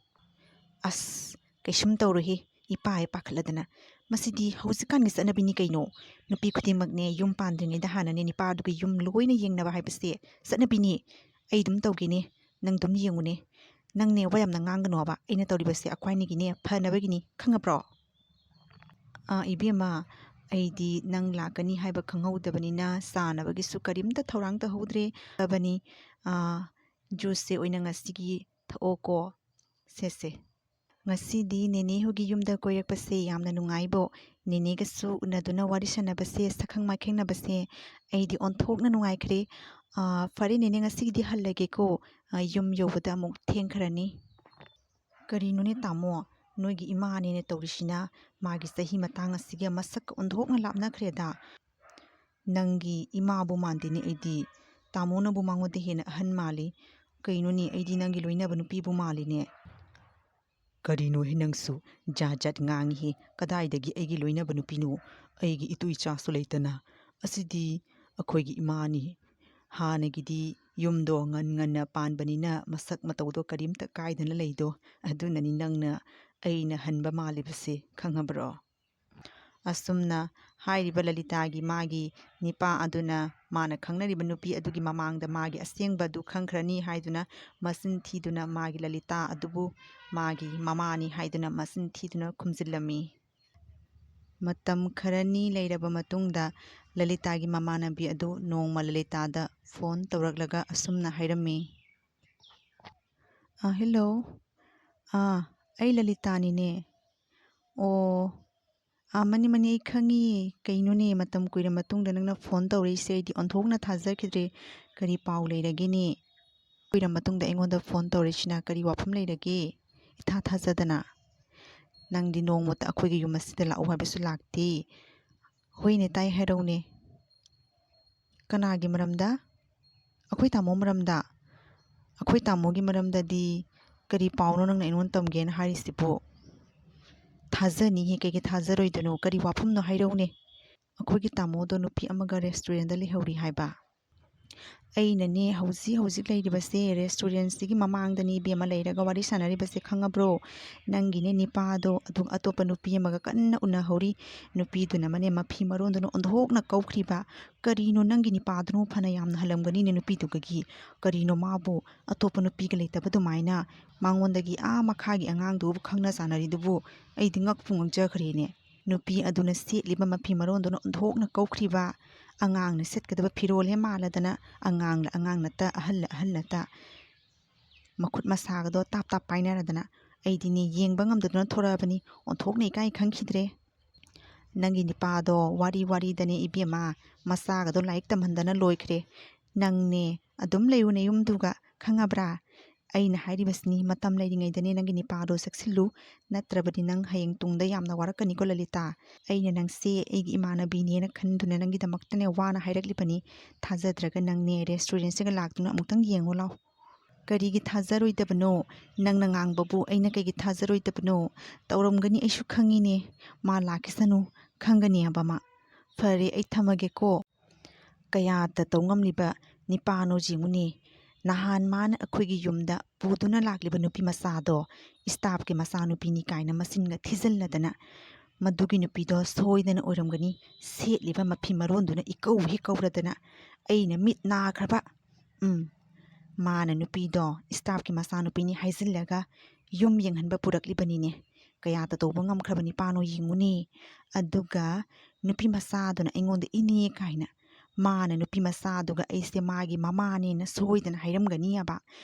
ꯑꯁ ꯀꯩꯁꯨꯝ ꯇꯧꯔꯣꯏꯍꯦ ꯏꯄꯥ ꯍꯦꯛ ꯄꯥꯈꯠꯂꯗꯅ꯫ ꯃꯁꯤꯗꯤ ꯍꯧꯖꯤꯛꯀꯥꯟꯒꯤ ꯆꯠꯅꯕꯤꯅꯤ ꯀꯩꯅꯣ꯫ ꯅꯨꯄꯤ ꯈꯨꯗꯤꯡꯃꯛꯅꯦ ꯌꯨꯝ ꯄꯥꯟꯗ꯭ꯔꯤꯉꯩꯗ ꯍꯥꯟꯅꯅꯦ ꯅꯤꯄꯥꯗꯨꯒ ꯌꯨꯝ ꯂꯣꯏꯅ ꯌꯦꯡꯅꯕ ꯍꯥꯏꯕꯁꯦ ꯆꯠꯅꯕꯤꯅꯤ꯫ ꯑꯩ ꯑꯗꯨꯝ ꯇꯧꯒꯦꯅꯦ ꯅꯪ ꯑꯗꯨꯝ ꯌꯦꯡꯉꯨꯅꯦ꯫ ꯅꯪꯅꯦ ꯋꯥ ꯌꯥꯝꯅ ꯉꯥꯡꯒꯅꯣꯕ꯫ ꯑꯩꯅ ꯇꯧꯔꯤꯕꯁꯦ ꯑꯩꯈꯣꯏꯅꯤꯒꯤꯅꯦ ꯐꯅꯕꯒꯤꯅꯤ ꯈꯪꯉꯕ꯭ꯔꯣ? ꯏꯕꯦꯝꯃ ꯑꯩꯗꯤ ꯅꯪ ꯂꯥꯛꯀꯅꯤ ꯍꯥꯏꯕ ꯈꯪꯍꯧꯗꯕꯅꯤꯅ ꯆꯥꯅꯕꯒꯤꯁꯨ ꯀꯔꯤꯝꯇ ꯊꯧꯔꯥꯡ ꯇꯧꯍꯧꯗ꯭ꯔꯦ꯫ ꯖꯨꯁꯁꯦ ꯑꯣꯏꯅ ꯉꯁꯤꯒꯤ ꯊꯛꯑꯣꯀꯣ꯫ ꯁꯦꯁꯦ ꯉꯁꯤꯗꯤ ꯅꯦꯅꯦ ꯍꯣꯏꯒꯤ ꯌꯨꯝꯗ ꯀꯣꯏꯔꯛꯄꯁꯦ ꯌꯥꯝꯅ ꯅꯨꯡꯉꯥꯏꯕꯣ꯫ ꯅꯦꯅꯦꯒꯁꯨ ꯎꯅꯗꯨꯅ ꯋꯥꯔꯤ ꯁꯥꯟꯅꯕꯁꯦ ꯁꯛꯈꯪ ꯃꯥꯏꯈꯦꯡꯅꯕꯁꯦ ꯑꯩꯗꯤ ꯑꯣꯟꯊꯣꯛꯅ ꯅꯨꯡꯉꯥꯏꯈ꯭ꯔꯦ꯫ ꯐꯔꯦ ꯅꯦꯅꯦ ꯉꯁꯤꯒꯤꯗꯤ ꯍꯜꯂꯒꯦꯀꯣ꯫ ꯌꯨꯝ ꯌꯧꯕꯗ ꯑꯃꯨꯛ ꯊꯦꯡꯈ꯭ꯔꯅꯤ꯫ ꯀꯔꯤꯅꯣꯅꯦ ꯇꯥꯃꯣ ꯅꯣꯏꯒꯤ ꯏꯃꯥꯅꯦꯅ ꯇꯧꯔꯤꯁꯤꯅ ꯃꯥꯒꯤ ꯆꯍꯤ ꯃꯇꯥꯡ ꯑꯁꯤꯒ ꯃꯁꯛꯀ ꯑꯣꯟꯊꯣꯛꯅ ꯂꯥꯞꯅꯈ꯭ꯔꯦꯗ꯫ ꯅꯪꯒꯤ ꯏꯃꯥꯕꯨ ꯃꯥꯟꯗꯦꯅꯦ ꯑꯩꯗꯤ꯫ ꯇꯥꯃꯣꯅꯕꯨ ꯃꯉꯣꯟꯗ ꯍꯦꯟꯅ ꯑꯍꯟ ꯃꯥꯜꯂꯤ꯫ ꯀꯩꯅꯣꯅꯦ ꯑꯩꯗꯤ ꯅꯪꯒꯤ ꯂꯣꯏꯅꯕ ꯅꯨꯄꯤꯕꯨ ꯃꯥꯜꯂꯤꯅꯦ꯫ ꯀꯔꯤꯅꯣꯍꯦ ꯅꯪꯁꯨ ꯖꯥꯠ ꯖꯥꯠ ꯉꯥꯡꯉꯤꯍꯦ꯫ ꯀꯗꯥꯏꯗꯒꯤ ꯑꯩꯒꯤ ꯂꯣꯏꯅꯕ ꯅꯨꯄꯤꯅꯣ? ꯑꯩꯒꯤ ꯏꯇꯨ ꯏꯆꯥꯁꯨ ꯂꯩꯇꯅ꯫ ꯑꯁꯤꯗꯤ ꯑꯩꯈꯣꯏꯒꯤ ꯏꯃꯥꯅꯤ꯫ ꯍꯥꯟꯅꯒꯤꯗꯤ ꯌꯨꯝꯗꯣ ꯉꯟ ꯉꯟꯅ ꯄꯥꯟꯕꯅꯤꯅ ꯃꯁꯛ ꯃꯇꯧꯗꯣ ꯀꯔꯤꯝꯇ ꯀꯥꯏꯗꯅ ꯂꯩꯗꯣ꯫ ꯑꯗꯨꯅꯅꯤ ꯅꯪꯅ ꯑꯩꯅ ꯍꯟꯕ ꯃꯥꯜꯂꯤꯕꯁꯦ ꯈꯪꯉꯕ꯭ꯔꯣ? ꯑꯁꯨꯝꯅ ꯍꯥꯏꯔꯤꯕ ꯂꯂꯤꯇꯥꯒꯤ ꯃꯥꯒꯤ ꯅꯤꯄꯥ ꯑꯗꯨꯅ ꯃꯥꯅ ꯈꯪꯅꯔꯤꯕ ꯅꯨꯄꯤ ꯑꯗꯨꯒꯤ ꯃꯃꯥꯡꯗ ꯃꯥꯒꯤ ꯑꯁꯦꯡꯕ ꯑꯗꯨ ꯈꯪꯈ꯭ꯔꯅꯤ ꯍꯥꯏꯗꯨꯅ ꯃꯆꯤꯟ ꯊꯤꯗꯨꯅ ꯃꯥꯒꯤ ꯂꯂꯤꯇꯥ ꯑꯗꯨꯕꯨ ꯃꯥꯒꯤ ꯃꯃꯥꯅꯤ ꯍꯥꯏꯗꯨꯅ ꯃꯆꯤꯟ ꯊꯤꯗꯨꯅ ꯈꯨꯝꯖꯤꯜꯂꯝꯃꯤ꯫ ꯃꯇꯝ ꯈꯔꯅꯤ ꯂꯩꯔꯕ ꯃꯇꯨꯡꯗ ꯂꯂꯤꯇꯥꯒꯤ ꯃꯃꯥꯟꯅꯕꯤ ꯑꯗꯨ ꯅꯣꯡꯃ ꯂꯂꯤꯇꯥꯗ ꯐꯣꯟ ꯇꯧꯔꯛꯂꯒ ꯑꯁꯨꯝꯅ ꯍꯥꯏꯔꯝꯃꯤ꯫ ꯍꯦꯜꯂꯣ ꯑꯩ ꯂꯂꯤꯇꯥꯅꯤꯅꯦ꯫ ꯃꯅꯤ ꯃꯅꯤ ꯑꯩ ꯈꯪꯉꯤꯌꯦ꯫ ꯀꯩꯅꯣꯅꯦ ꯃꯇꯝ ꯀꯨꯏꯔ ꯃꯇꯨꯡꯗ ꯅꯪꯅ ꯐꯣꯟ ꯇꯧꯔꯛꯏꯁꯦ ꯑꯩꯗꯤ ꯑꯣꯟꯊꯣꯛꯅ ꯊꯥꯖꯈꯤꯗ꯭ꯔꯦ꯫ ꯀꯔꯤ ꯄꯥꯎ ꯂꯩꯔꯒꯦꯅꯦ? ꯀꯨꯏꯔ ꯃꯇꯨꯡꯗ ꯑꯩꯉꯣꯟꯗ ꯐꯣꯟ ꯇꯧꯔꯛꯏꯁꯤꯅ ꯀꯔꯤ ꯋꯥꯐꯝ ꯂꯩꯔꯒꯦ? ꯏꯊꯥ ꯊꯥꯖꯗꯅ ꯅꯪꯗꯤ ꯅꯣꯡꯃꯇ ꯑꯩꯈꯣꯏꯒꯤ ꯌꯨꯝ ꯑꯁꯤꯗ ꯂꯥꯛꯎ ꯍꯥꯏꯕꯁꯨ ꯂꯥꯛꯇꯦ꯫ ꯍꯣꯏꯅꯦ ꯇꯥꯏ ꯍꯥꯏꯔꯧꯅꯦ꯫ ꯀꯅꯥꯒꯤ ꯃꯔꯝꯗ? ꯑꯩꯈꯣꯏ ꯇꯥꯃꯣ ꯃꯔꯝꯗ? ꯑꯩꯈꯣꯏ ꯇꯥꯃꯣꯒꯤ ꯃꯔꯝꯗꯗꯤ ꯀꯔꯤ ꯄꯥꯎꯅꯣ ꯅꯪꯅ ꯑꯩꯉꯣꯟꯗ ꯇꯝꯒꯦꯅ ꯍꯥꯏꯔꯤꯁꯤꯕꯨ? ꯊꯥꯖꯅꯤꯍꯦ ꯀꯩꯒꯤ ꯊꯥꯖꯔꯣꯏꯗꯣꯏꯅꯣ? ꯀꯔꯤ ꯋꯥꯐꯝꯅꯣ ꯍꯥꯏꯔꯧꯅꯦ꯫ ꯑꯩꯈꯣꯏꯒꯤ ꯇꯥꯃꯣꯗꯣ ꯅꯨꯄꯤ ꯑꯃꯒ ꯔꯦꯁꯇꯨꯔꯦꯟꯗ ꯂꯩꯍꯧꯔꯤ ꯍꯥꯏꯕ꯫ ꯑꯩꯅꯅꯦ ꯍꯧꯖꯤꯛ ꯂꯩꯔꯤꯕꯁꯦ ꯔꯦꯁꯇꯨꯔꯦꯟꯁꯤꯒꯤ ꯃꯃꯥꯡꯗꯅꯤ ꯏꯕꯦꯝꯃ ꯂꯩꯔꯒ ꯋꯥꯔꯤ ꯁꯥꯟꯅꯔꯤꯕꯁꯦ ꯈꯪꯉꯕ꯭ꯔꯣ? ꯅꯪꯒꯤꯅꯦ ꯅꯤꯄꯥꯗꯣ ꯑꯇꯣꯞꯄ ꯅꯨꯄꯤ ꯑꯃꯒ ꯀꯟꯅ ꯎꯅꯍꯧꯔꯤ꯫ ꯅꯨꯄꯤꯗꯨꯅ ꯃꯐꯤ ꯃꯔꯣꯟꯗꯨꯅ ꯑꯣꯟꯊꯣꯛꯅ ꯀꯧꯈ꯭ꯔꯤꯕ꯫ ꯀꯔꯤꯅꯣ ꯅꯪꯒꯤ ꯅꯤꯄꯥꯗꯨꯅ ꯐꯅ ꯌꯥꯝꯅ ꯍꯜꯂꯝꯒꯅꯤꯅꯦ ꯅꯨꯄꯤꯗꯨꯒꯤ꯫ ꯀꯔꯤꯅꯣ ꯃꯥꯕꯨ ꯑꯇꯣꯞꯄ ꯅꯨꯄꯤꯒ ꯂꯩꯇꯕ ꯑꯗꯨꯃꯥꯏꯅ ꯃꯉꯣꯟꯗꯒꯤ ꯃꯈꯥꯒꯤ ꯑꯉꯥꯡꯗꯨꯕꯨ ꯈꯪꯅ ꯆꯥꯟꯅꯔꯤꯗꯨꯕꯨ ꯑꯩꯗꯤ ꯉꯛꯄꯨ ꯉꯛꯆꯈ꯭ꯔꯦꯅꯦ꯫ ꯅꯨꯄꯤ ꯑꯗꯨꯅ ꯁꯦꯠꯂꯤꯕ ꯃꯐꯤ ꯃꯔꯣꯟꯗꯨꯅ ꯑꯣꯟꯊꯣꯛꯅ ꯀꯧꯈ꯭ꯔꯤꯕ꯫ ꯑꯉꯥꯡꯅ ꯁꯦꯠꯀꯗꯕ ꯐꯤꯔꯣꯜ ꯍꯦꯛ ꯃꯥꯜꯂꯗꯅ ꯑꯉꯥꯡ ꯅꯠꯇ ꯑꯍꯜ ꯅꯠꯇ ꯃꯈꯨꯠ ꯃꯁꯥꯒꯗꯣ ꯇꯥꯞ ꯇꯥꯞ ꯄꯥꯏꯅꯔꯗꯅ ꯑꯩꯗꯤꯅꯦ ꯌꯦꯡꯕ ꯉꯝꯗꯗꯅ ꯊꯣꯔꯛꯑꯕꯅꯤ꯫ ꯑꯣꯟꯊꯣꯛꯅ ꯏꯀꯥꯏ ꯈꯪꯈꯤꯗ꯭ꯔꯦ꯫ ꯅꯪꯒꯤ ꯅꯤꯄꯥꯗꯣ ꯋꯥꯔꯤꯗꯅꯦ ꯏꯕꯦꯝꯃ ꯃꯆꯥꯒꯗꯣ ꯂꯥꯏꯔꯤꯛ ꯇꯝꯍꯟꯗꯅ ꯂꯣꯏꯈ꯭ꯔꯦ꯫ ꯅꯪꯅꯦ ꯑꯗꯨꯝ ꯂꯩꯌꯨ ꯅꯌꯨꯝꯗꯨꯒ ꯈꯪꯉꯕ꯭ꯔꯥ? ꯑꯩꯅ ꯍꯥꯏꯔꯤꯕꯁꯤꯅꯤ ꯃꯇꯝ ꯂꯩꯔꯤꯉꯩꯗꯅꯦ ꯅꯪꯒꯤ ꯅꯤꯄꯥꯗꯣ ꯆꯦꯛꯁꯤꯜꯂꯨ꯫ ꯅꯠꯇ꯭ꯔꯕꯗꯤ ꯅꯪ ꯍꯌꯦꯡ ꯇꯨꯡꯗ ꯌꯥꯝꯅ ꯋꯥꯔꯛꯀꯅꯤꯀꯣ ꯂꯂꯤꯇꯥ꯫ ꯑꯩꯅ ꯅꯪꯁꯦ ꯑꯩꯒꯤ ꯏꯃꯥꯟꯅꯕꯤꯅꯦꯅ ꯈꯟꯗꯨꯅ ꯅꯪꯒꯤꯗꯃꯛꯇꯅꯦ ꯋꯥꯅ ꯍꯥꯏꯔꯛꯂꯤꯕꯅꯤ꯫ ꯊꯥꯖꯗ꯭ꯔꯒ ꯅꯪꯅꯦ ꯔꯦꯁꯇꯨꯔꯦꯟꯁꯤꯒ ꯂꯥꯛꯇꯨꯅ ꯑꯃꯨꯛꯇꯪ ꯌꯦꯡꯉꯣ ꯂꯥꯎ꯫ ꯀꯔꯤꯒꯤ ꯊꯥꯖꯔꯣꯏꯗꯕꯅꯣ? ꯅꯪꯅ ꯉꯥꯡꯕꯕꯨ ꯑꯩꯅ ꯀꯩꯒꯤ ꯊꯥꯖꯔꯣꯏꯗꯕꯅꯣ? ꯇꯧꯔꯝꯒꯅꯤ, ꯑꯩꯁꯨ ꯈꯪꯉꯤꯅꯦ꯫ ꯃꯥ ꯂꯥꯛꯈꯤꯁꯅꯨ, ꯈꯪꯒꯅꯤ ꯍꯥꯏꯕ ꯃꯥ꯫ ꯐꯔꯦ, ꯑꯩ ꯊꯝꯃꯒꯦꯀꯣ꯫ ꯀꯌꯥꯗ ꯇꯧ ꯉꯝꯂꯤꯕ ꯅꯤꯄꯥꯅꯣ ꯌꯦꯡꯉꯨꯅꯦ꯫ ꯅꯍꯥꯟ ꯃꯥꯅ ꯑꯩꯈꯣꯏꯒꯤ ꯌꯨꯝꯗ ꯄꯨꯗꯨꯅ ꯂꯥꯛꯂꯤꯕ ꯅꯨꯄꯤ ꯃꯆꯥꯗꯣ ꯏꯁꯇꯥꯐꯀꯤ ꯃꯆꯥꯅꯨꯄꯤꯅꯤ ꯀꯥꯏꯅ ꯃꯆꯤꯟꯒ ꯊꯤꯖꯤꯜꯂꯗꯅ ꯃꯗꯨꯒꯤ ꯅꯨꯄꯤꯗꯣ ꯁꯣꯏꯗꯅ ꯑꯣꯏꯔꯝꯒꯅꯤ꯫ ꯁꯦꯠꯂꯤꯕ ꯃꯐꯤ ꯃꯔꯣꯟꯗꯨꯅ ꯏꯀꯧ ꯍꯦꯛ ꯀꯧꯔꯗꯅ ꯑꯩꯅ ꯃꯤꯠ ꯅꯥꯈ꯭ꯔꯕ꯫ ꯃꯥꯅ ꯅꯨꯄꯤꯗꯣ ꯏꯁꯇꯥꯐꯀꯤ ꯃꯆꯥꯅꯨꯄꯤꯅꯤ ꯍꯥꯏꯖꯤꯜꯂꯒ ꯌꯨꯝ ꯌꯦꯡꯍꯟꯕ ꯄꯨꯔꯛꯂꯤꯕꯅꯤꯅꯦ꯫ ꯀꯌꯥꯗ ꯇꯧꯕ ꯉꯝꯈ꯭ꯔꯕ ꯅꯤꯄꯥꯅꯣ ꯌꯦꯡꯉꯨꯅꯦ꯫ ꯑꯗꯨꯒ ꯅꯨꯄꯤ ꯃꯆꯥꯗꯨꯅ ꯑꯩꯉꯣꯟꯗ ꯏꯅꯦ ꯀꯥꯏꯅ ꯃꯥꯅ ꯅꯨꯄꯤ ꯃꯆꯥꯗꯨꯒ ꯑꯩꯁꯦ ꯃꯥꯒꯤ ꯃꯃꯥꯅꯦꯅ ꯁꯣꯏꯗꯅ ꯍꯥꯏꯔꯝꯒꯅꯤꯑꯕ꯫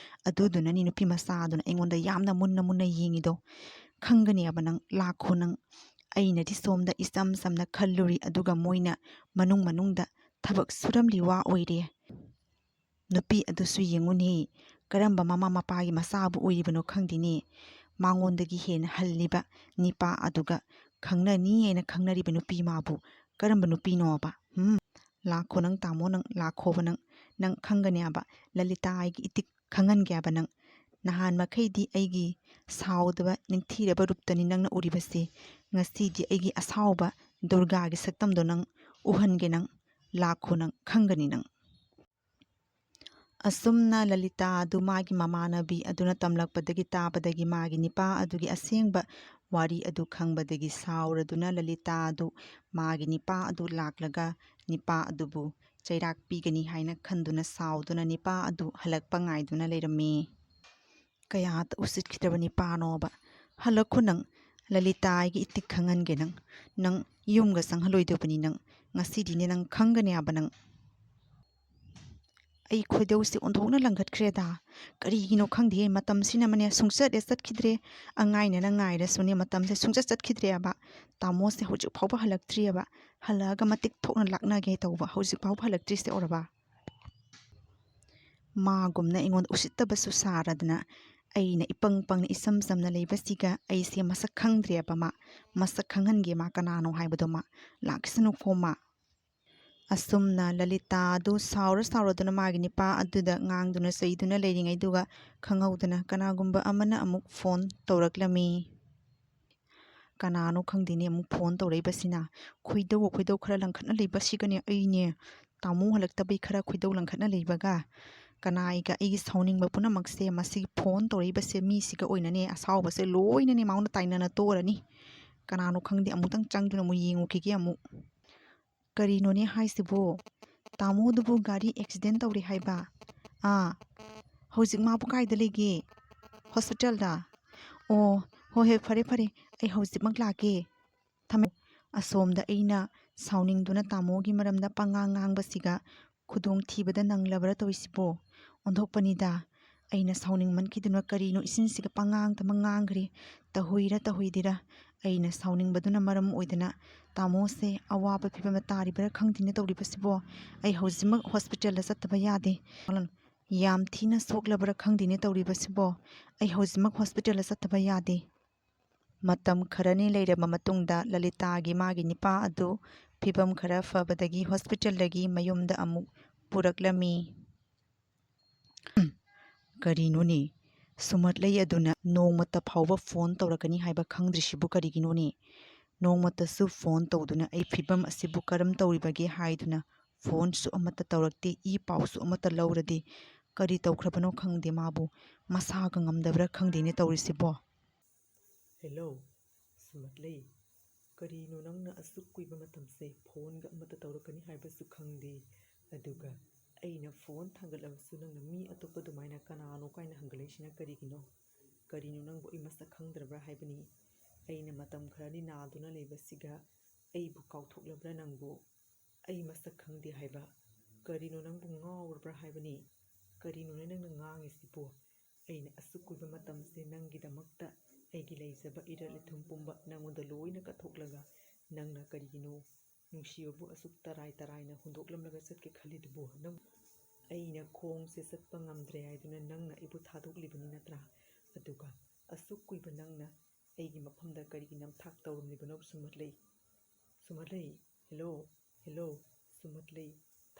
ꯑꯗꯨꯗꯨꯅꯅꯤ ꯅꯨꯄꯤ ꯃꯆꯥꯗꯨꯅ ꯑꯩꯉꯣꯟꯗ ꯌꯥꯝꯅ ꯃꯨꯟꯅ ꯃꯨꯟꯅ ꯌꯦꯡꯉꯤꯗꯣ꯫ ꯈꯪꯒꯅꯦꯕ ꯅꯪ, ꯂꯥꯛꯈꯣ ꯅꯪ꯫ ꯑꯩꯅꯗꯤ ꯁꯣꯝꯗ ꯏꯆꯝ ꯆꯝꯅ ꯈꯜꯂꯨꯔꯤ, ꯑꯗꯨꯒ ꯃꯣꯏꯅ ꯃꯅꯨꯡꯗ ꯊꯕꯛ ꯁꯨꯔꯝꯂꯤ ꯋꯥ ꯑꯣꯏꯔꯦ꯫ ꯅꯨꯄꯤ ꯑꯗꯨꯁꯨ ꯌꯦꯡꯉꯨꯅꯦ, ꯀꯔꯝꯕ ꯃꯃꯥ ꯃꯄꯥꯒꯤ ꯃꯆꯥꯕꯨ ꯑꯣꯏꯔꯤꯕꯅꯣ ꯈꯪꯗꯦꯅꯦ꯫ ꯃꯉꯣꯟꯗꯒꯤ ꯍꯦꯟꯅ ꯍꯜꯂꯤꯕ ꯅꯤꯄꯥ ꯑꯗꯨꯒ ꯈꯪꯅꯅꯤ ꯍꯥꯏꯅ ꯈꯪꯅꯔꯤꯕ ꯅꯨꯄꯤ ꯃꯥꯕꯨ ꯀꯔꯝꯕ ꯅꯨꯄꯤꯅꯣꯕ? ꯂꯥꯛꯈꯣ ꯅꯪ ꯇꯥꯃꯣ, ꯅꯪ ꯂꯥꯛꯈꯣꯕ ꯅꯪ ꯈꯪꯒꯅꯤ ꯍꯥꯏꯕ꯫ ꯂꯂꯤꯇꯥ ꯑꯩꯒꯤ ꯏꯇꯤꯛ ꯈꯪꯍꯟꯒꯦ ꯍꯥꯏꯕ ꯅꯪ꯫ ꯅꯍꯥꯟ ꯃꯈꯩꯗꯤ ꯑꯩꯒꯤ ꯁꯥꯎꯗꯕ ꯅꯤꯡꯊꯤꯔꯕ ꯔꯨꯞꯇꯅꯤ ꯅꯪꯅ ꯎꯔꯤꯕꯁꯦ꯫ ꯉꯁꯤꯗꯤ ꯑꯩꯒꯤ ꯑꯁꯥꯎꯕ ꯗꯨꯔꯒꯥꯒꯤ ꯁꯛꯇꯝꯗꯣ ꯅꯪ ꯎꯍꯟꯒꯦ ꯅꯪ꯫ ꯂꯥꯛꯈꯣ ꯅꯪ, ꯈꯪꯒꯅꯤ ꯅꯪ꯫ ꯑꯁꯨꯝꯅ ꯂꯂꯤꯇꯥ ꯑꯗꯨ ꯃꯥꯒꯤ ꯃꯃꯥꯟꯅꯕꯤ ꯑꯗꯨꯅ ꯇꯝꯂꯛꯄꯗꯒꯤ ꯇꯥꯕꯗꯒꯤ ꯃꯥꯒꯤ ꯅꯤꯄꯥ ꯑꯗꯨꯒꯤ ꯑꯁꯦꯡꯕ ꯋꯥꯔꯤ ꯑꯗꯨ ꯈꯪꯕꯗꯒꯤ ꯁꯥꯎꯔꯗꯨꯅ ꯂꯂꯤꯇꯥ ꯑꯗꯨ ꯃꯥꯒꯤ ꯅꯤꯄꯥ ꯑꯗꯨ ꯂꯥꯛꯂꯒ ꯅꯤꯄꯥ ꯑꯗꯨꯕꯨ ꯆꯩꯔꯥꯛ ꯄꯤꯒꯅꯤ ꯍꯥꯏꯅ ꯈꯟꯗꯨꯅ ꯁꯥꯎꯗꯨꯅ ꯅꯤꯄꯥ ꯑꯗꯨ ꯍꯜꯂꯛꯄ ꯉꯥꯏꯗꯨꯅ ꯂꯩꯔꯝꯃꯤ꯫ ꯀꯌꯥꯗ ꯎꯁꯤꯠꯈꯤꯗ꯭ꯔꯕ ꯅꯤꯄꯥꯅꯣꯕ? ꯍꯜꯂꯛꯈꯣ ꯅꯪ, ꯂꯂꯤꯇꯥ ꯑꯩꯒꯤ ꯏꯇꯤꯛ ꯈꯪꯍꯟꯒꯦ ꯅꯪ꯫ ꯅꯪ ꯌꯨꯝꯒ ꯆꯪꯍꯜꯂꯣꯏꯗꯕꯅꯤ ꯅꯪ꯫ ꯉꯁꯤꯗꯤꯅꯦ ꯅꯪ ꯈꯪꯒꯅꯤ ꯍꯥꯏꯕ ꯅꯪ꯫ ꯑꯩ ꯈꯣꯏꯗꯧꯁꯦ ꯑꯣꯟꯊꯣꯛꯅ ꯂꯪꯈꯠꯈ꯭ꯔꯦꯗ꯫ ꯀꯔꯤꯒꯤꯅꯣ ꯈꯪꯗꯦ, ꯃꯇꯝꯁꯤꯅꯃꯅꯦ ꯁꯨꯡꯆꯠ ꯍꯦꯛ ꯆꯠꯈꯤꯗ꯭ꯔꯦ꯫ ꯑꯉꯥꯏꯅꯅ ꯉꯥꯏꯔꯁꯨꯅꯦ ꯃꯇꯝꯁꯦ ꯁꯨꯡꯆꯠ ꯆꯠꯈꯤꯗ꯭ꯔꯦꯕ꯫ ꯇꯥꯃꯣꯁꯦ ꯍꯧꯖꯤꯛ ꯐꯥꯎꯕ ꯍꯜꯂꯛꯇ꯭ꯔꯤꯑꯕ꯫ ꯍꯜꯂꯛꯑꯒ ꯃꯇꯤꯛ ꯊꯣꯛꯅ ꯂꯥꯛꯅꯒꯦ ꯇꯧꯕ, ꯍꯧꯖꯤꯛ ꯐꯥꯎꯕ ꯍꯜꯂꯛꯇ꯭ꯔꯤꯁꯦ ꯑꯣꯏꯔꯕ? ꯃꯥꯒꯨꯝꯅ ꯑꯩꯉꯣꯟꯗ ꯎꯁꯤꯠꯇꯕꯁꯨ ꯁꯥꯔꯗꯅ ꯑꯩꯅ ꯏꯄꯪ ꯄꯪꯅ ꯏꯆꯝ ꯆꯝꯅ ꯂꯩꯕꯁꯤꯒ ꯑꯩꯁꯦ ꯃꯁꯛ ꯈꯪꯗ꯭ꯔꯦꯕ ꯃꯥ꯫ ꯃꯁꯛ ꯈꯪꯍꯟꯒꯦ ꯃꯥ ꯀꯅꯥꯅꯣ ꯍꯥꯏꯕꯗꯣ ꯃꯥ꯫ ꯂꯥꯛꯈꯤꯁꯅꯨꯀꯣ ꯃꯥ꯫ ꯑꯁꯨꯝꯅ ꯂꯂꯤꯇꯥ ꯑꯗꯨ ꯁꯥꯎꯔꯗꯨꯅ ꯃꯥꯒꯤ ꯅꯤꯄꯥ ꯑꯗꯨꯗ ꯉꯥꯡꯗꯨꯅ ꯆꯩꯗꯨꯅ ꯂꯩꯔꯤꯉꯩꯗꯨꯒ ꯈꯪꯍꯧꯗꯅ ꯀꯅꯥꯒꯨꯝꯕ ꯑꯃꯅ ꯑꯃꯨꯛ ꯐꯣꯟ ꯇꯧꯔꯛꯂꯝꯃꯤ꯫ ꯀꯅꯥꯅꯣ ꯈꯪꯗꯦꯅꯦ ꯑꯃꯨꯛ ꯐꯣꯟ ꯇꯧꯔꯛꯏꯕꯁꯤꯅ꯫ ꯈꯣꯏꯗꯧ ꯈꯔ ꯂꯪꯈꯠꯅ ꯂꯩꯕꯁꯤꯒꯅꯦ ꯑꯩꯅꯦ ꯇꯥꯃꯣ ꯍꯜꯂꯛꯇꯕꯩ ꯈꯔ ꯈꯣꯏꯗꯧ ꯂꯪꯈꯠꯅ ꯂꯩꯕꯒ ꯀꯅꯥꯏꯒ ꯑꯩꯒꯤ ꯁꯥꯎꯅꯤꯡꯕ ꯄꯨꯝꯅꯃꯛꯁꯦ ꯃꯁꯤꯒꯤ ꯐꯣꯟ ꯇꯧꯔꯛꯏꯕꯁꯦ ꯃꯤꯁꯤꯒ ꯑꯣꯏꯅꯅꯦ ꯑꯁꯥꯎꯕꯁꯦ ꯂꯣꯏꯅꯅꯦ ꯃꯉꯣꯟꯗ ꯇꯥꯏꯅꯅ ꯇꯣꯛꯑꯔꯅꯤ꯫ ꯀꯅꯥꯅꯣ ꯈꯪꯗꯦ, ꯑꯃꯨꯛꯇꯪ ꯆꯪꯗꯨꯅ ꯑꯃꯨꯛ ꯌꯦꯡꯉꯨꯈꯤꯒꯦ ꯑꯃꯨꯛ꯫ ꯀꯔꯤꯅꯣꯅꯦ ꯍꯥꯏꯁꯤꯕꯣ? ꯇꯥꯃꯣꯗꯨꯕꯨ ꯒꯥꯔꯤ ꯑꯦꯛꯁꯤꯗꯦꯟ ꯇꯧꯔꯦ ꯍꯥꯏꯕ? ꯍꯧꯖꯤꯛ ꯃꯥꯕꯨ ꯀꯥꯏꯗ ꯂꯩꯒꯦ? ꯍꯣꯁꯄꯤꯇꯥꯜꯗ? ꯑꯣ, ꯍꯣꯏ ꯐꯔꯦ ꯑꯩ ꯍꯧꯖꯤꯛꯃꯛ ꯂꯥꯛꯀꯦ꯫ ꯊꯝꯃꯦ꯫ ꯑꯁꯣꯝꯗ ꯑꯩꯅ ꯁꯥꯎꯅꯤꯡꯗꯨꯅ ꯇꯥꯃꯣꯒꯤ ꯃꯔꯝꯗ ꯄꯉꯥꯡ ꯉꯥꯡꯕꯁꯤꯒ ꯈꯨꯗꯣꯡꯊꯤꯕꯗ ꯅꯪꯂꯕ꯭ꯔꯥ ꯇꯧꯔꯤꯁꯤꯕꯣ? ꯑꯣꯟꯊꯣꯛꯄꯅꯤꯗ꯫ ꯑꯩꯅ ꯁꯥꯎꯅꯤꯡꯃꯟꯈꯤꯗꯨꯅ ꯀꯔꯤꯅꯣ ꯏꯆꯤꯟꯁꯤꯒ ꯄꯉꯥꯡꯇ ꯉꯥꯡꯈ꯭ꯔꯦ꯫ ꯇꯧꯍꯨꯏꯔꯥ ꯇꯧꯍꯨꯏꯗꯤꯔꯥ ꯑꯩꯅ ꯁꯥꯎꯅꯤꯡꯕꯗꯨꯅ ꯃꯔꯝ ꯑꯣꯏꯗꯅ ꯇꯥꯃꯣꯁꯦ ꯑꯋꯥꯕ ꯐꯤꯕꯝꯗ ꯇꯥꯔꯤꯕ꯭ꯔꯥ ꯈꯪꯗꯦꯅꯦ ꯇꯧꯔꯤꯕꯁꯤꯕꯣ꯫ ꯑꯩ ꯍꯧꯖꯤꯛꯃꯛ ꯍꯣꯁꯄꯤꯇꯥꯜꯗ ꯆꯠꯇꯕ ꯌꯥꯗꯦ꯫ ꯌꯥꯝ ꯊꯤꯅ ꯁꯣꯛꯂꯕ꯭ꯔꯥ ꯈꯪꯗꯦꯅꯦ ꯇꯧꯔꯤꯕꯁꯤꯕꯣ꯫ ꯑꯩ ꯍꯧꯖꯤꯛꯃꯛ ꯍꯣꯁꯄꯤꯇꯥꯜꯗ ꯆꯠꯇꯕ ꯌꯥꯗꯦ꯫ ꯃꯇꯝ ꯈꯔꯅꯤ ꯂꯩꯔꯕ ꯃꯇꯨꯡꯗ ꯂꯂꯤꯇꯥꯒꯤ ꯃꯥꯒꯤ ꯅꯤꯄꯥ ꯑꯗꯨ ꯐꯤꯕꯝ ꯈꯔ ꯐꯕꯗꯒꯤ ꯍꯣꯁꯄꯤꯇꯥꯜꯗꯒꯤ ꯃꯌꯨꯝꯗ ꯑꯃꯨꯛ ꯄꯨꯔꯛꯂꯝꯃꯤ꯫ ꯀꯔꯤꯅꯣꯅꯦ, ꯁꯨꯃꯠꯂꯩ ꯑꯗꯨꯅ ꯅꯣꯡꯃꯇ ꯐꯥꯎꯕ ꯐꯣꯟ ꯇꯧꯔꯛꯀꯅꯤ ꯍꯥꯏꯕ ꯈꯪꯗ꯭ꯔꯤꯁꯤꯕꯨ ꯀꯔꯤꯒꯤꯅꯣꯅꯦ? ꯅꯣꯡꯃꯇꯁꯨ ꯐꯣꯟ ꯇꯧꯗꯨꯅ ꯑꯩ ꯐꯤꯕꯝ ꯑꯁꯤꯕꯨ ꯀꯔꯝ ꯇꯧꯔꯤꯕꯒꯦ ꯍꯥꯏꯗꯨꯅ ꯐꯣꯟꯁꯨ ꯑꯃꯠꯇ ꯇꯧꯔꯛꯇꯦ, ꯏ ꯄꯥꯎꯁꯨ ꯑꯃꯠꯇ ꯂꯧꯔꯗꯦ꯫ ꯀꯔꯤ ꯇꯧꯈ꯭ꯔꯕꯅꯣ ꯈꯪꯗꯦ ꯃꯥꯕꯨ, ꯃꯁꯥꯒ ꯉꯝꯗꯕ꯭ꯔꯥ ꯈꯪꯗꯦꯅꯦ ꯇꯧꯔꯤꯁꯤꯕꯣ꯫ ꯍꯦꯜꯂꯣ ꯁꯨꯃꯠꯂꯩ, ꯀꯔꯤꯅꯣ ꯅꯪꯅ ꯑꯁꯨꯛ ꯀꯨꯏꯕ ꯃꯇꯝꯁꯦ ꯐꯣꯟꯒ ꯑꯃꯠꯇ ꯇꯧꯔꯛꯀꯅꯤ ꯍꯥꯏꯕꯁꯨ ꯈꯪꯗꯦ, ꯑꯗꯨꯒ ꯑꯩꯅ ꯐꯣꯟ ꯊꯥꯡꯒꯠꯂꯕꯁꯨ ꯅꯪꯅ ꯃꯤ ꯑꯇꯣꯞꯄ ꯑꯗꯨꯃꯥꯏꯅ ꯀꯅꯥꯅꯣ ꯀꯥꯏꯅ ꯍꯪꯒꯠꯂꯛꯏꯁꯤꯅ ꯀꯔꯤꯒꯤꯅꯣ? ꯀꯔꯤꯅꯣ ꯅꯪꯕꯨ ꯑꯩ ꯃꯁꯛ ꯈꯪꯗ꯭ꯔꯕ꯭ꯔꯥ ꯍꯥꯏꯕꯅꯤ? ꯑꯩꯅ ꯃꯇꯝ ꯈꯔꯗꯤ ꯅꯥꯗꯨꯅ ꯂꯩꯕꯁꯤꯒ ꯑꯩꯕꯨ ꯀꯥꯎꯊꯣꯛꯂꯕ꯭ꯔꯥ ꯅꯪꯕꯨ? ꯑꯩ ꯃꯁꯛ ꯈꯪꯗꯦ ꯍꯥꯏꯕ? ꯀꯔꯤꯅꯣ ꯅꯪꯕꯨ ꯉꯥꯎꯔꯕ꯭ꯔꯥ ꯍꯥꯏꯕꯅꯤ? ꯀꯔꯤꯅꯣꯅꯦ ꯅꯪꯅ ꯉꯥꯡꯉꯤꯁꯤꯕꯨ? ꯑꯩꯅ ꯑꯁꯨꯛ ꯀꯨꯏꯕ ꯃꯇꯝꯁꯦ ꯅꯪꯒꯤꯗꯃꯛꯇ ꯑꯩꯒꯤ ꯂꯩꯖꯕ ꯏꯔꯠ ꯂꯩꯊꯨꯝ ꯄꯨꯝꯕ ꯅꯪꯉꯣꯟꯗ ꯂꯣꯏꯅ ꯀꯠꯊꯣꯛꯂꯒ ꯅꯪꯅ ꯀꯔꯤꯒꯤꯅꯣ ꯅꯨꯡꯁꯤꯕꯕꯨ ꯑꯁꯨꯛ ꯇꯔꯥꯏꯅ ꯍꯨꯟꯗꯣꯛꯂꯝꯂꯒ ꯆꯠꯀꯦ ꯈꯜꯂꯤꯗꯨꯕꯨ? ꯑꯩꯅ ꯈꯣꯡꯁꯦ ꯆꯠꯄ ꯉꯝꯗ꯭ꯔꯦ ꯍꯥꯏꯗꯨꯅ ꯅꯪꯅ ꯑꯩꯕꯨ ꯊꯥꯗꯣꯛꯂꯤꯕꯅꯤ ꯅꯠꯇ꯭ꯔꯥ? ꯑꯗꯨꯒ ꯑꯁꯨꯛ ꯀꯨꯏꯕ ꯅꯪꯅ ꯑꯩꯒꯤ ꯃꯐꯝꯗ ꯀꯔꯤꯒꯤ ꯅꯝꯊꯥꯛ ꯇꯧꯔꯝꯂꯤꯕꯅꯣ ꯁꯨꯃꯠꯂꯩ? ꯍꯦꯜꯂꯣ ꯁꯨꯃꯠꯂꯩ,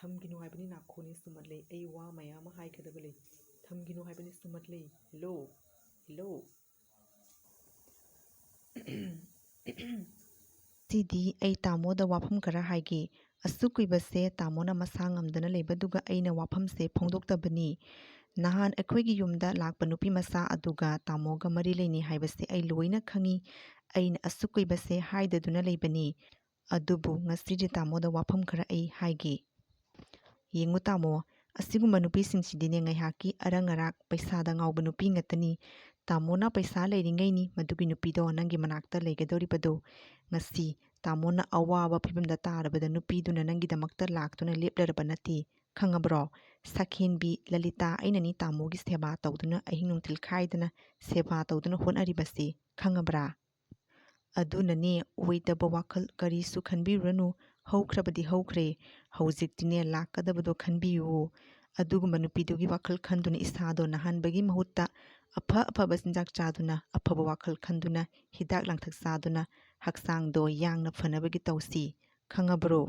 ꯊꯝꯈꯤꯅꯨ ꯍꯥꯏꯕꯅꯤ ꯅꯥꯈꯣꯅꯦ ꯁꯨꯃꯠꯂꯩ, ꯑꯩ ꯋꯥ ꯃꯌꯥꯝ ꯑꯃ ꯍꯥꯏꯒꯗꯕ ꯂꯩ꯫ ꯊꯝꯈꯤꯅꯨ ꯍꯥꯏꯕꯅꯤ ꯁꯨꯃꯠꯂꯤ, ꯍꯦꯜꯂꯣ ꯍꯦꯜꯂꯣ. ꯉꯁꯤꯗꯤ ꯑꯩ ꯇꯥꯃꯣꯗ ꯋꯥꯐꯝ ꯈꯔ ꯍꯥꯏꯒꯦ꯫ ꯑꯁꯨꯛ ꯀꯨꯏꯕꯁꯦ ꯇꯥꯃꯣꯅ ꯃꯁꯥ ꯉꯝꯗꯅ ꯂꯩꯕꯗꯨꯒ ꯑꯩꯅ ꯋꯥꯐꯝꯁꯦ ꯐꯣꯡꯗꯣꯛꯇꯕꯅꯤ꯫ ꯅꯍꯥꯟ ꯑꯩꯈꯣꯏꯒꯤ ꯌꯨꯝꯗ ꯂꯥꯛꯄ ꯅꯨꯄꯤ ꯃꯆꯥ ꯑꯗꯨꯒ ꯇꯥꯃꯣꯒ ꯃꯔꯤ ꯂꯩꯅꯩ ꯍꯥꯏꯕꯁꯦ ꯑꯩ ꯂꯣꯏꯅ ꯈꯪꯏ꯫ ꯑꯩꯅ ꯑꯁꯨꯛ ꯀꯨꯏꯕꯁꯦ ꯍꯥꯏꯗꯗꯨꯅ ꯂꯩꯕꯅꯤ꯫ ꯑꯗꯨꯕꯨ ꯉꯁꯤꯗꯤ ꯇꯥꯃꯣꯗ ꯋꯥꯐꯝ ꯈꯔ ꯑꯩ ꯍꯥꯏꯒꯦ꯫ ꯌꯦꯡꯉꯨ ꯇꯥꯃꯣ, ꯑꯁꯤꯒꯨꯝꯕ ꯅꯨꯄꯤꯁꯤꯡꯁꯤꯗꯤꯅꯦ ꯉꯥꯏꯍꯥꯛꯀꯤ ꯑꯔꯪ ꯑꯔꯥꯛ ꯄꯩꯁꯥꯗ ꯉꯥꯎꯕ ꯅꯨꯄꯤ ꯉꯥꯛꯇꯅꯤ꯫ ꯇꯥꯃꯣꯅ ꯄꯩꯁꯥ ꯂꯩꯔꯤꯉꯩꯅꯤ ꯃꯗꯨꯒꯤ ꯅꯨꯄꯤꯗꯣ ꯅꯪꯒꯤ ꯃꯅꯥꯛꯇ ꯂꯩꯒꯗꯧꯔꯤꯕꯗꯣ꯫ ꯉꯁꯤ ꯇꯥꯃꯣꯅ ꯑꯋꯥꯕ ꯐꯤꯕꯝꯗ ꯇꯥꯔꯕꯗ ꯅꯨꯄꯤꯗꯨꯅ ꯅꯪꯒꯤꯗꯃꯛꯇ ꯂꯥꯛꯇꯨꯅ ꯂꯦꯞꯂꯔꯕ ꯅꯠꯇꯦ, ꯈꯪꯉꯕ꯭ꯔꯣ? ꯁꯈꯦꯟꯕꯤ ꯂꯂꯤꯇꯥ ꯑꯩꯅꯅꯤ ꯇꯥꯃꯣꯒꯤ ꯁꯦꯕꯥ ꯇꯧꯗꯨꯅ ꯑꯍꯤꯡ ꯅꯨꯡꯊꯤꯜ ꯈꯥꯏꯗꯅ ꯁꯦꯕꯥ ꯇꯧꯗꯨꯅ ꯍꯣꯠꯅꯔꯤꯕꯁꯦ, ꯈꯪꯉꯕ꯭ꯔꯥ? ꯑꯗꯨꯅꯅꯦ ꯑꯣꯏꯗꯕ ꯋꯥꯈꯜ ꯀꯔꯤꯁꯨ ꯈꯟꯕꯤꯔꯨꯔꯅꯨ꯫ ꯍꯧꯈ꯭ꯔꯕꯗꯤ ꯍꯧꯈ꯭ꯔꯦ, ꯍꯧꯖꯤꯛꯇꯤꯅꯦ ꯂꯥꯛꯀꯗꯕꯗꯣ ꯈꯟꯕꯤꯌꯨ꯫ ꯑꯗꯨꯒꯨꯝꯕ ꯅꯨꯄꯤꯗꯨꯒꯤ ꯋꯥꯈꯜ ꯈꯟꯗꯨꯅ ꯏꯁꯥꯗꯣ ꯅꯥꯍꯟꯕꯒꯤ ꯃꯍꯨꯠꯇ ꯑꯐꯕ ꯆꯤꯟꯖꯥꯛ ꯆꯥꯗꯨꯅ, ꯑꯐꯕ ꯋꯥꯈꯜ ꯈꯟꯗꯨꯅ, ꯍꯤꯗꯥꯛ ꯂꯥꯡꯊꯛ ꯆꯥꯗꯨꯅ ꯍꯛꯆꯥꯡꯗꯣ ꯌꯥꯡꯅ ꯐꯅꯕꯒꯤ ꯇꯧꯁꯤ, ꯈꯪꯉꯕ꯭ꯔꯣ?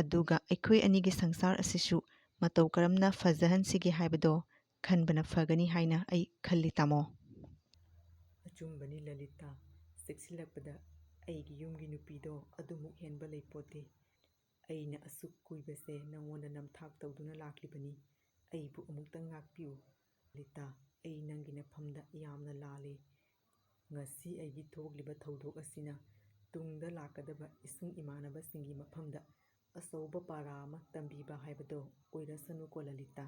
ꯑꯗꯨꯒ ꯑꯩꯈꯣꯏ ꯑꯅꯤꯒꯤ ꯁꯪꯁꯥꯔ ꯑꯁꯤꯁꯨ ꯃꯇꯧ ꯀꯔꯝꯅ ꯐꯖꯍꯟꯁꯤꯒꯦ ꯍꯥꯏꯕꯗꯣ ꯈꯟꯕꯅ ꯐꯒꯅꯤ ꯍꯥꯏꯅ ꯑꯩ ꯈꯜꯂꯤ ꯇꯥꯃꯣ꯫ ꯑꯆꯨꯝꯕꯅꯤ ꯂꯂꯤꯇꯥ, ꯆꯦꯛꯁꯤꯜꯂꯛꯄꯗ ꯑꯩꯒꯤ ꯌꯨꯝꯒꯤ ꯅꯨꯄꯤꯗꯣ ꯑꯗꯨꯃꯨꯛ ꯍꯦꯟꯕ ꯂꯩꯄꯣꯠꯇꯦ꯫ ꯑꯩꯅ ꯑꯁꯨꯛ ꯀꯨꯏꯕꯁꯦ ꯅꯉꯣꯟꯗ ꯅꯝꯊꯥꯛ ꯇꯧꯗꯨꯅ ꯂꯥꯛꯂꯤꯕꯅꯤ꯫ ꯑꯩꯕꯨ ꯑꯃꯨꯛꯇꯪ ꯉꯥꯛꯄꯤꯌꯨ ꯂꯤꯇꯥ, ꯑꯩ ꯅꯪꯒꯤ ꯅꯐꯝꯗ ꯌꯥꯝꯅ ꯂꯥꯜꯂꯦ꯫ ꯉꯁꯤ ꯑꯩꯒꯤ ꯊꯣꯛꯂꯤꯕ ꯊꯧꯗꯣꯛ ꯑꯁꯤꯅ ꯇꯨꯡꯗ ꯂꯥꯛꯀꯗꯕ ꯏꯁꯨꯡ ꯏꯃꯥꯟꯅꯕꯁꯤꯡꯒꯤ ꯃꯐꯝꯗ ꯑꯆꯧꯕ ꯄꯥꯔꯥ ꯑꯃ ꯇꯝꯕꯤꯕ ꯍꯥꯏꯕꯗꯣ ꯑꯣꯏꯔꯁꯅꯨꯀꯣ ꯂꯂꯤꯇꯥ꯫